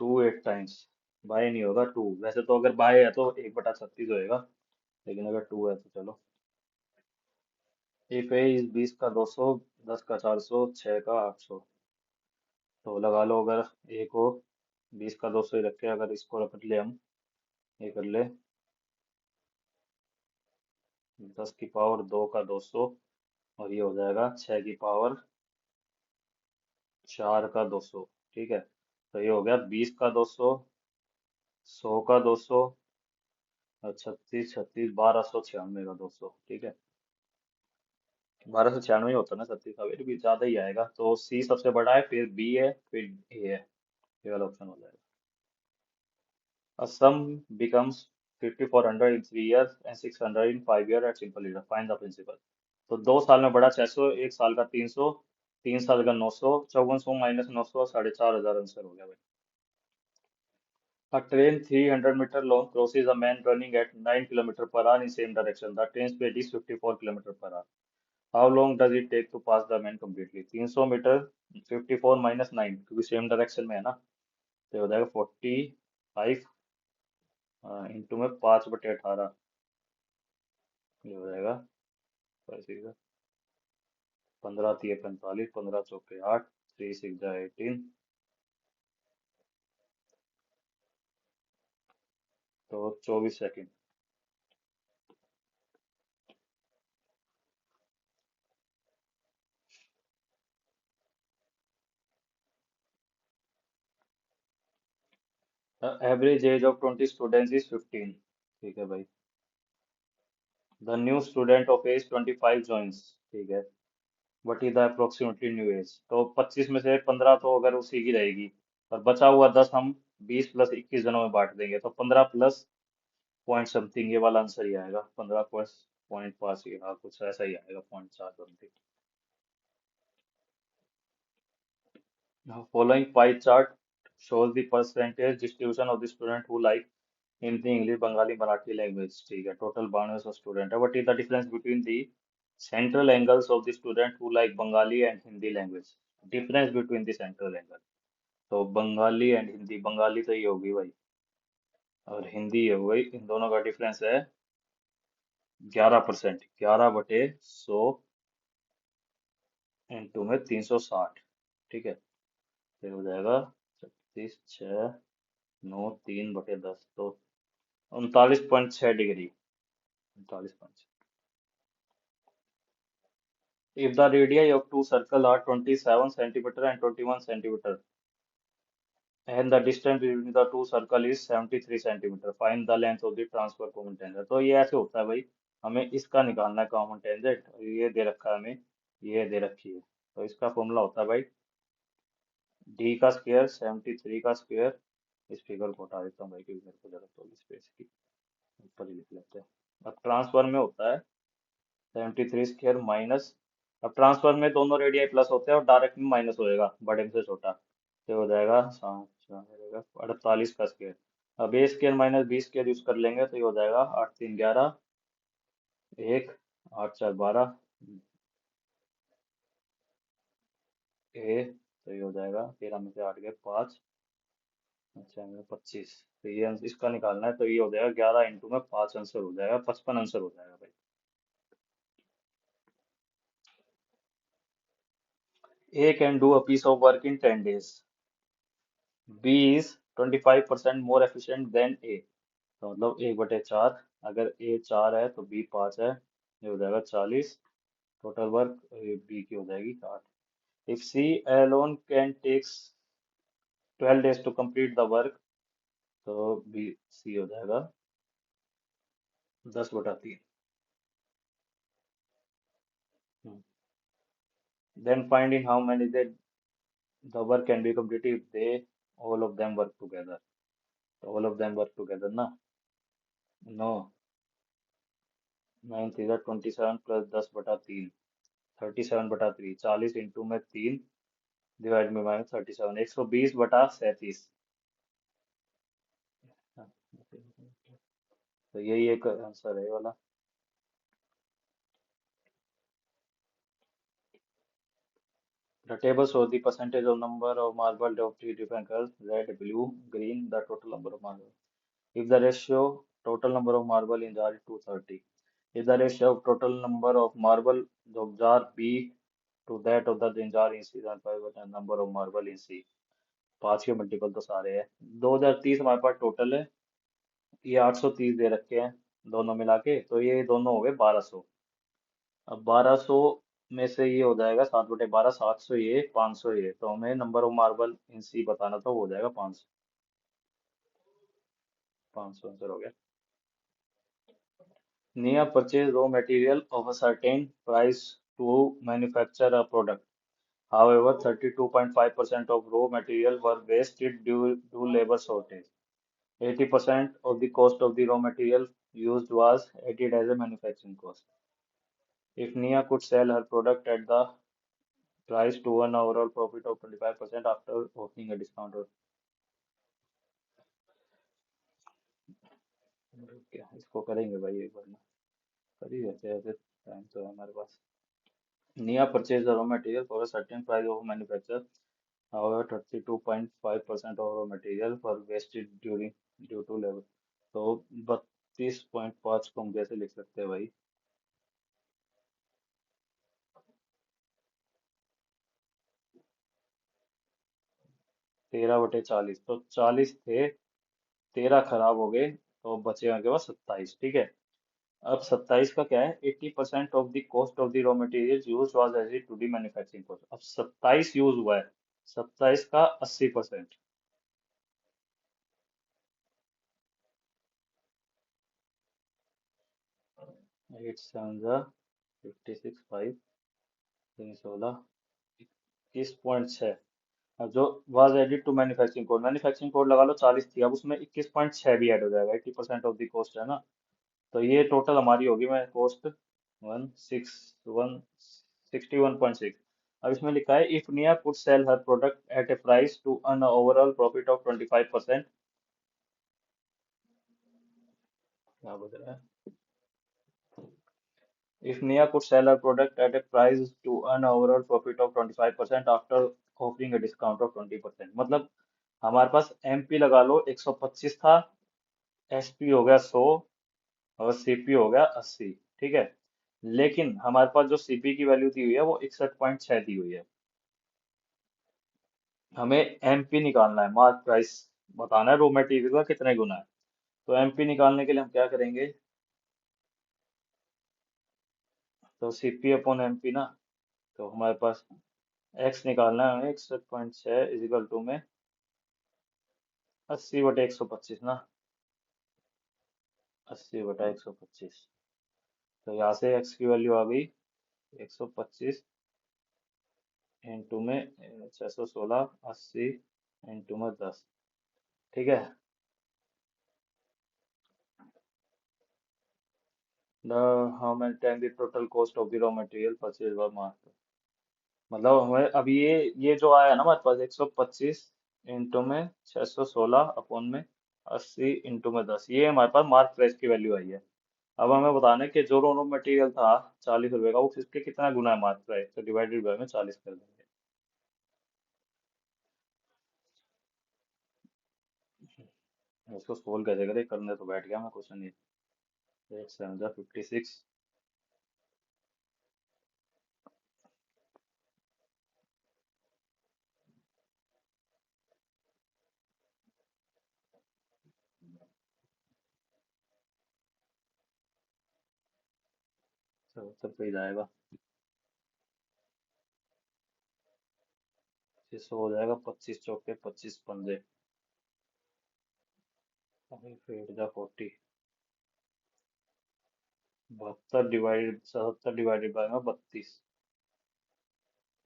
A: 2 8 टाइम्स बाय नहीं होगा 2, वैसे तो अगर बाय है तो 1/36 होएगा, लेकिन अगर 2 है तो चलो। इफ ए इज 20 का 200, 10 का 400, 6 का 800, तो लगा लो अगर ए को 20 का 200 ही रखे, अगर इसको रख ले हम, ये कर ले 10 की पावर 2 का 200, और ये हो जाएगा 6 की पावर 4 का 200, ठीक है। तो ये हो गया 20 का 200, 100 का 200, और 36 36 1296 का 200, ठीक है। 1296 होता ना 36 का, फिर भी ज्यादा ही आएगा। तो सी सबसे बड़ा है, फिर बी है, फिर ए है। ये वाला ऑप्शन हो जाएगा। A sum becomes 5400 in 3 years and 600 in 5 years at simple interest. Find the principal। तो 2 साल में बढ़ा 600, 1 साल का 300, 3 साल का 900, 5400 माइनस 900, 4500 आंसर हो गया भाई। A train 300 meter long crosses a man running at 9 km per hour in same direction. The train speed is 54 km per hour. How long does it take to pass the man completely? 300 metre, 54 minus 9, क्योंकि same direction में है ना, तो ये हो जाएगा 45 into में 5/18, ये हो जाएगा 15 3 45, 15 4 8, 3 6 18, तो 24 second. Average age of 20 students is 15, ठीक है भाई। The new student of age 25 joins, ठीक है। What is the approximately new age, तो 25 में से 15 तो अगर उसी की रहेगी, और बचा हुआ 10 हम 20 प्लस 21 जनों में बांट देंगे, तो 15 प्लस पॉइंट समथिंग, ये वाला आंसर ही आएगा। 15 प्लस .5, हाँ कुछ ऐसा ही आएगा, .4 something. Following pie chart shows the percentage distribution of the student who like Hindi, English, Bengali, Marathi language, ठीक है। टोटल 92 स्टूडेंट है। What is the difference between the central angles of the student who like Bengali and Hindi language? Difference between the central angle, तो Bengali and Hindi, Bengali तो ये होगी भाई, और हिंदी ये हो गई, इन दोनों का डिफरेंस है 11%। 11/100 इंटू में 360, ठीक है। फिर हो जाएगा 36 6 9 3/10, तो 39.6 degree, 39.6। If the radii of two circles are 27 centimeter and 21 centimeter, and the distance between the two circle is 73 centimeter, find the length of the transfer common tangent। तो ये ऐसे होता है भाई, हमें इसका निकालना है कॉमन टेंजेंट, ये दे रखा है हमें, ये दे रखी है। तो इसका फॉर्मूला होता है भाई डी का स्क्वायर 73 का स्क्वायर। इस फिगर को हटा देता हूँ भाई, क्योंकि मेरे को जरूरत होगी स्पेस की, ऊपर ही लिख लेते हैं। अब ट्रांसफर में होता है 73 स्क्वायर माइनस, अब ट्रांसफर में दोनों रेडियाई प्लस होते हैं और डायरेक्ट में माइनस होएगा, बड़े में से छोटा, तो हो जाएगा 48 का स्क्वायर। अब A square minus B square use कर लेंगे, तो ये हो जाएगा 8 3 11, 1 8 4 12 ए, तो ये हो जाएगा 13 में से 8 गए 5, अच्छा में 25, तो ये इसका निकालना है, तो ये हो जाएगा 11 इंटू में 5 आंसर हो जाएगा, 55 आंसर हो जाएगा भाई। A can do a piece of work in 10 days. B is 25% more efficient than A. तो मतलब 1/4, अगर A 4 है तो B 5 है, ये हो जाएगा 40। टोटल वर्क B की हो जाएगी 8। If C alone can takes 12 days to complete the work, तो B C हो जाएगा 10/3। Then find in how many the work can be completed if they all of them work together. तो all of them work together ना। No, 9 3 27 plus 10/3, 37/3, 40 into में 3 divide में -37, 120/37। तो यही एक आंसर है ये वाला। The table shows the percentage of number of marble of three different colors: red, blue, green, the total number of marble. If the ratio total number of marble in jar is 230, if the ratio of total number of marble of jar B to that of the jar in C, then five the number of marble in C। पांच के multiple तो सारे हैं। 2030 हमारे पास total है, ये 830 दे रखे हैं दोनों मिला के, तो ये दोनों हो गए 1200। अब 1200 में से ये हो जाएगा 7/12, 700 ये, 500 ये, तो हमें नंबर ऑफ मार्बल इन सी बताना था, वो हो जाएगा 500। 500 आंसर हो गया। Nia purchased raw material of a certain price to manufacture a product. However, 32.5% of raw material were wasted due to labor shortage. 80% of the cost of the raw material used was added as a manufacturing cost. If Nia could sell her product at the price to an overall profit of 25% after offering a discount, और क्या इसको करेंगे भाई एक बार ना, कर ही देते हैं, टाइम तो है हमारे पास। Nia purchased the raw material for a certain price of manufacture. However, 32.5% of raw material were wasted due to labor. तो 32.5 को हम कैसे लिख सकते हैं भाई? 13/40, तो 40 थे, 13 खराब हो गए, तो बचेगा के पास 27। ठीक है, अब 27 का क्या है, 80% of the cost of the raw material use was as to the manufacturing cost. अब 27 यूज हुआ है, 27 का 80%, एट सेवन 56, 5 तीन 16, 21.6। अब जो was added to manufacturing code लगा लो, 40 थी, अब उसमें 21.6 भी ऐड हो जाएगा, 80% ऑफ द कॉस्ट है ना। तो ये टोटल हमारी होगी, मैं कॉस्ट 161.6। अब इसमें लिखा है if Nia could sell her product at a price to earn overall profit of 25%। क्या बोल रहा है? If Nia could sell her product at a price to earn overall profit of 25% after offering a discount of 20%, मतलब हमारे पास MP लगा लो 125 था, SP हो गया 100, और सीपी हो गया 80। ठीक है, लेकिन हमारे पास जो सीपी की वैल्यू दी हुई है वो 61.6 दी हुई है। हमें एमपी निकालना है, मार्क प्राइस बताना है, रॉ मटेरियल का कितने गुना है। तो एमपी निकालने के लिए हम क्या करेंगे, तो सीपी अपॉन एमपी ना। तो हमारे पास एक्स निकालना है हमें, 61.6 इजिकल टू में 80/125 ना, 80/125। तो यहाँ से एक्स की वैल्यू आ गई 125 इंटू में 616, 80 इंटू में 10। ठीक है, the how many time the total cost of the raw material purchase by market. मतलब हमें अब ये जो आया ना हमारे पास 125 इंटू में 616 अपॉन में 80 इंटू में 10, ये हमारे पास मार्क प्राइस की वैल्यू आई है। अब हमें बताना है कि जो रॉ मटेरियल था 40 रुपए का, वो किसके कितना गुना है मार्क प्राइस, तो डिवाइडेड बाय में 40 कर देंगे। इसको सोल्व कैसे करें, करने तो बैठ गया मैं क्वेश्चन ये। 8 7 56। उत्तर पे ही जाएगा। 600 हो जाएगा, 25 चौके 25 पंजे। 5 8 जा 40। 72 डिवाइडेड 77 डिवाइडेड बाय में 32।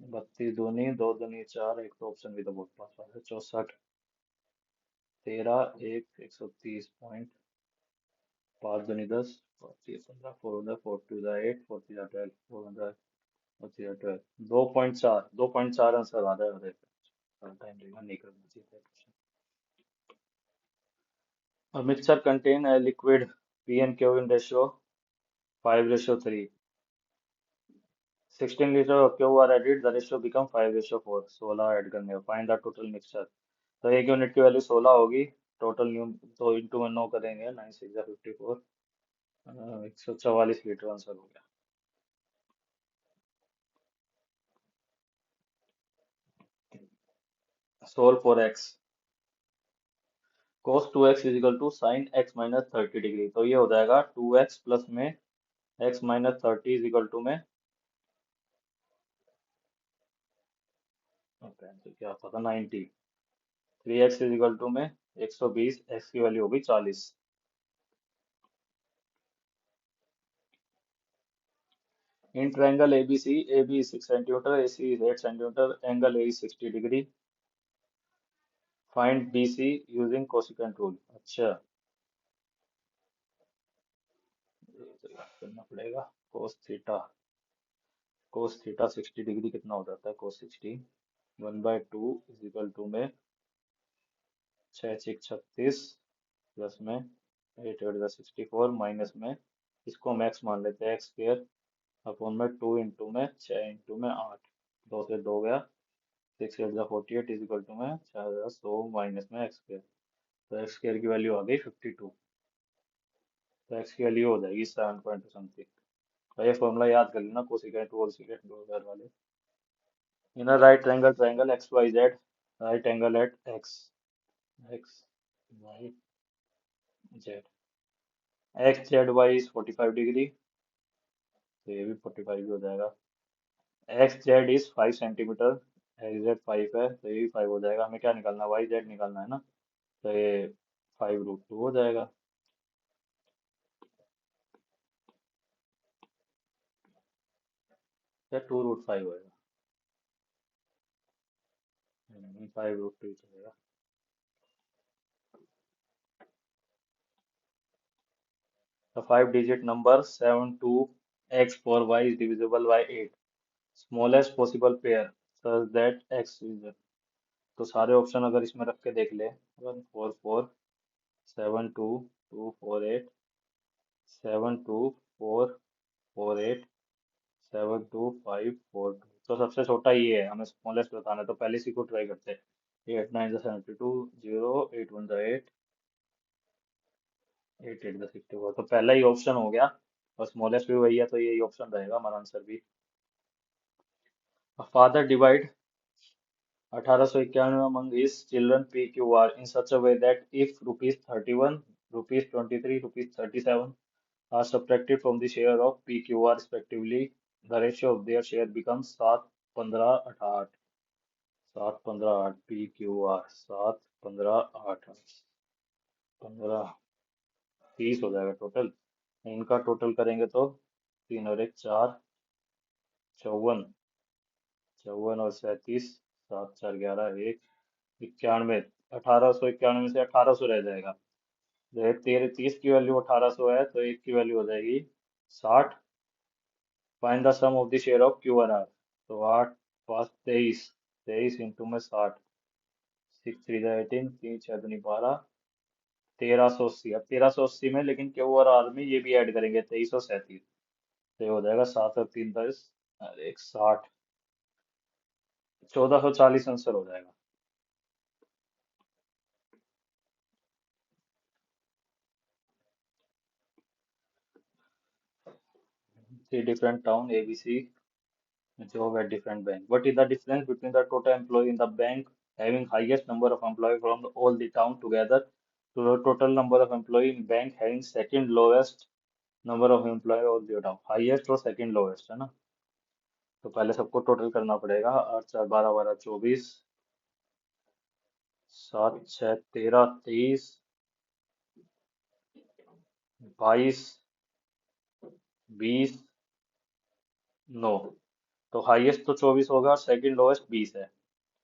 A: 32 दूनी 2 दूनी 4, एक तो ऑप्शन भी तो बहुत पास है। 64। 13 एक 130 पॉइंट। 5 दूनी 10, 4 15, 4 टू 8, 4 3 12, 4 12। 2.4 आंसर आ जाएगा देख। टाइम लेगा, नहीं करना चाहिए। A mixture contain a liquid P and Q in ratio 5:3. 16 liter of Q are added, the ratio become 5:4। 16 add करने का, फाइंड द टोटल मिक्सचर। तो एक यूनिट की वैल्यू 16 होगी। टोटल न्यू तो इंटू में 9 करेंगे, 9 6 54। 144 लीटर आंसर हो गया। Solve for X. cos 2x is equal to sine x minus 30 degree. तो ये हो जाएगा 2x प्लस में x minus 30 is equal to में, तो क्या पता 90। 3x इज इक्वल टू में 120, x की वैल्यू होगी 40। In triangle ABC, AB is 6 centimeter, AC is 8 centimeter, angle A is 60 degree. Find BC using cosecant rule। अच्छा, ये तो याद करना पड़ेगा। cos थीटा 60 डिग्री कितना हो जाता है? cos 60 1/2 इज इक्वल टू में 6 6 36 प्लस में 8 8 64 माइनस में, इसको हम x मान लेते हैं, एक्स स्क्र अपॉन में 2 इंटू में 6 इंटू में 8। 2 से 2 गया। 6 8 जा 48 इज इक्वल टू में 4 100 माइनस में एक्स स्क्र। तो एक्स स्क्र की वैल्यू आ गई 52। तो एक्स की वैल्यू हो जाएगी 7 पॉइंट समथिंग। तो ये फॉर्मूला याद कर लेना, कोसिकेंट होल सेकेंट दो हजार वाले। In a right triangle, triangle X Y Z, right angle at X, X Y Z, X Z Y is 45 degree. तो ये भी 45 ही हो जाएगा। X Z is 5 centimetre, X Z 5 है तो ये भी 5 हो जाएगा। हमें क्या निकालना है? वाई जेड निकालना है ना। तो ये 5√2 हो जाएगा, या 2√5 होएगा। 5√2 चलेगा। The 5 digit number 72x4y is divisible by 8 smallest possible pair such that x is। तो सारे ऑप्शन अगर इसमें रख के देख ले, 1 4 4 7 2 2 4 8 7 2 4 4 8 7 2 5 4 2। तो सबसे छोटा ये है, हमें स्मॉलेस्ट बताना है, तो पहले इसी को ट्राई करते हैं। 8 9 जा 72, 0 8 1 जा 8, 8 8 जा 64। तो पहला ही ऑप्शन हो गया, और स्मॉलेस्ट भी वही है, तो यही ऑप्शन रहेगा हमारा आंसर भी। Father divide 1891 among his children PQR in such a way that if rupees 31, rupees 23, rupees 37 are subtracted from the share of PQR respectively, the ratio of their share becomes 7 15 8। 7 15 8 PQR, 7 15 8 15 30 हो जाएगा total. इनका total करेंगे तो 3 और 1 4, 54, 54 और 37, 7 4 11 1, 91। 1891 से 1800 रह जाएगा। जो तेरह 30 की वैल्यू 1800 है, तो एक की वैल्यू हो जाएगी 60। Find the sum of the share of Q R R. तो 8 5 23, 23 इंटू में 60, 6 3 18, 3 6 दूनी 12, 1380। अब 1380 में लेकिन क्यू आर आर में ये भी ऐड करेंगे, 2337। तो ये हो जाएगा 7 और 3 10 और 1 60। 1440 आंसर हो जाएगा। Three different town ABC job at different bank. What is the difference between the total employee in the bank having highest number of employee from all the town together to the total number of employee in bank having second lowest number of employee all the town? Highest और second lowest है ना? तो पहले सबको total करना पड़ेगा। 8 4 12 12 24, 7 6 13 30, 22 20 9। तो highest तो 24 होगा और सेकंड लोएस्ट 20 है।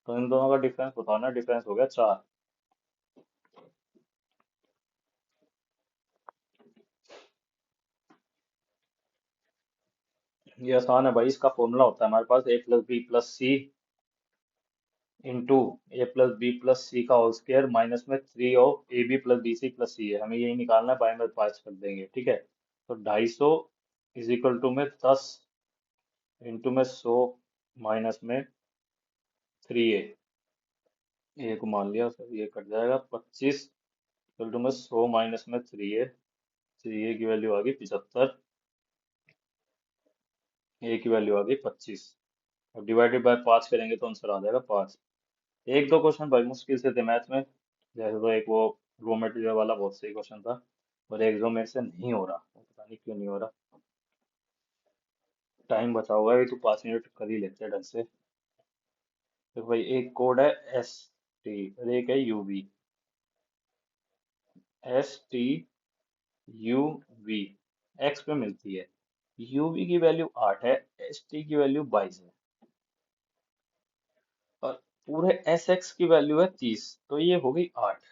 A: तो इन दोनों का डिफरेंस बताना। डिफरेंस हो गया 4। ये आसान है भाई। इसका फॉर्मूला होता है हमारे पास A+B+C इंटू A+B+C का होल स्क्वायर माइनस में 3 ऑफ AB+BC+C है। हमें यही निकालना है, बाय में पास कर देंगे। ठीक है, तो 250 इज इक्वल टू में 10 इंटू में 100 माइनस में 3A। ए को मान लिया सर, ये कट जाएगा। 25 इक्वल टू में 100 माइनस में 3A की वैल्यू आ गई 75, ए की वैल्यू आ गई 25। अब डिवाइडेड बाय 5 करेंगे तो आंसर आ जाएगा 5। एक दो क्वेश्चन भाई मुश्किल से थे मैथ में, जैसे तो एक वो रॉ मटेरियल वाला बहुत सही क्वेश्चन था, और एक जो मेरे से नहीं हो रहा, वो पता नहीं क्यों नहीं हो रहा। टाइम बचा हुआ है, ये तो 5 मिनट कर ही लेते हैं ढंग से। तो भाई एक कोड है ST और एक है UV। STUV एक्स पे मिलती है। UV की वैल्यू 8 है, ST की वैल्यू 22 है, और पूरे SX की वैल्यू है 30। तो ये हो गई 8।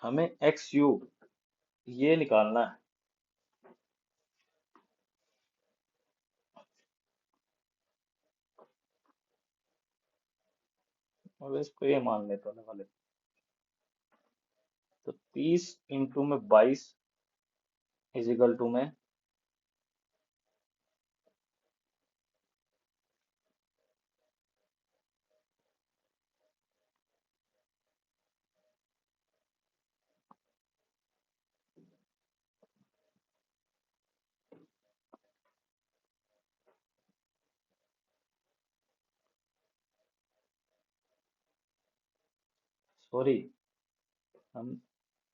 A: हमें XU ये निकालना है। और इसको ये मान लेते हैं वाले। तो 30 इंटू में 22 इजिकल टू में सॉरी, हम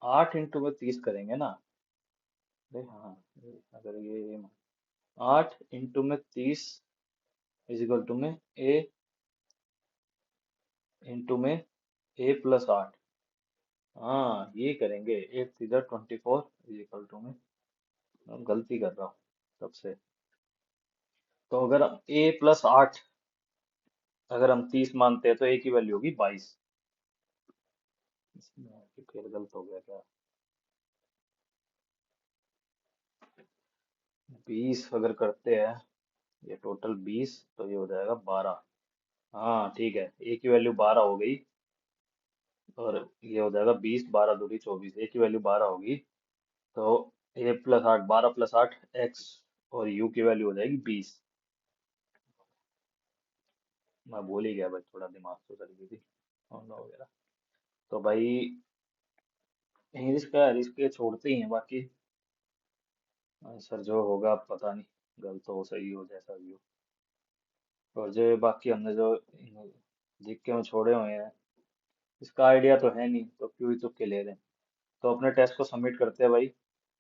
A: 8 इंटू में 30 करेंगे ना। अरे हाँ, अगर ये 8 इंटू में 30 इजिकल टू में A इंटू में A+8। हाँ ये करेंगे। 8 3 24 इजिकल टू में, मैं गलती कर रहा हूँ सबसे। तो अगर हम A+8 अगर हम 30 मानते हैं तो A की वैल्यू होगी 22। इसमें फिर गलत हो गया क्या? 20 अगर करते हैं, ये टोटल 20, तो ये हो जाएगा 12। हाँ ठीक है, ए की वैल्यू 12 हो गई, और ये हो जाएगा 20, 12 दूनी 24, ए की वैल्यू 12 होगी। तो A+8, 12+8 X, और यू की वैल्यू हो जाएगी 20। मैं भूल ही गया भाई, थोड़ा दिमाग से चल गई थी फॉर्मूला वगैरह। तो भाई इंग्लिश का इसके छोड़ते ही हैं, बाकी आंसर जो होगा पता नहीं, गलत हो सही हो जैसा भी हो। और जो बाकी हमने जो जीके में छोड़े हुए हैं, इसका आइडिया तो है नहीं, तो क्यों ही तुक्के ले रहे हैं। तो अपने टेस्ट को सबमिट करते हैं भाई।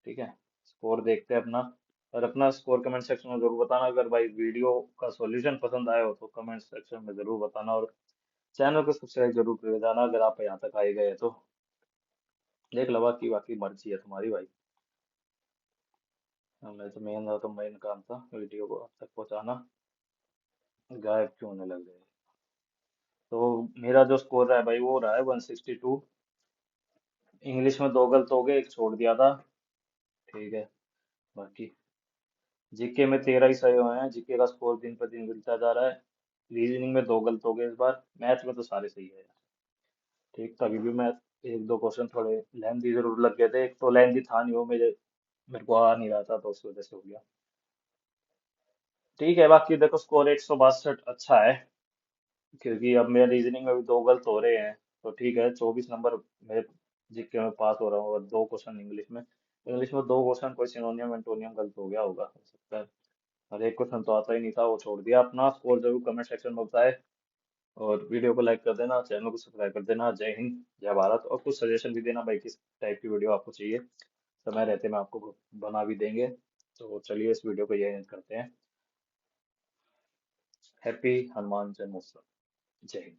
A: ठीक है, स्कोर देखते हैं अपना। और अपना स्कोर कमेंट सेक्शन में जरूर बताना। अगर भाई वीडियो का सॉल्यूशन पसंद आया हो तो कमेंट सेक्शन में जरूर बताना, और चैनल को सब्सक्राइब जरूर कर देना अगर आप यहाँ तक आए गए तो। देख लो, बाकी बाकी मर्जी है तुम्हारी भाई। मैं तो मेन काम था वीडियो को आप तक पहुंचाना। गायब क्यों होने लग गए? तो मेरा जो स्कोर रहा है भाई, वो रहा है 162। इंग्लिश में 2 गलत हो गए, एक छोड़ दिया था। ठीक है, बाकी जीके में 13 ही सही हुए हैं। जीके का स्कोर दिन पर दिन गिरता जा रहा है। रीजनिंग में 2 गलत हो गए इस बार। मैथ में तो सारे सही है। ठीक, तभी भी मैं एक दो क्वेश्चन थोड़े लेंथी जरूर लग गए थे। एक तो लेंथी था नहीं, वो मेरे को आ नहीं रहा था, तो उस वजह से हो गया। ठीक है, बाकी देखो स्कोर 162 अच्छा है, क्योंकि अब मेरे रीजनिंग में भी 2 गलत हो रहे हैं। तो ठीक है, 24 नंबर मेरे जीके में पास हो रहा हूँ, और 2 क्वेश्चन इंग्लिश में। इंग्लिश में दो क्वेश्चन, कोई सिनोनियम एंटोनियम गलत हो गया होगा, हो सकता है। और एक क्वेश्चन तो आता ही नहीं था, वो छोड़ दिया अपना। और जरूर कमेंट सेक्शन में बताए। और वीडियो को लाइक कर देना, चैनल को सब्सक्राइब कर देना। जय हिंद, जय भारत। और कुछ सजेशन भी देना भाई, किस टाइप की वीडियो आपको चाहिए, समय रहते में आपको बना भी देंगे। तो चलिए इस वीडियो को यही एंड करते हैं। हैप्पी हनुमान जन्मोत्सव। जय हिंद।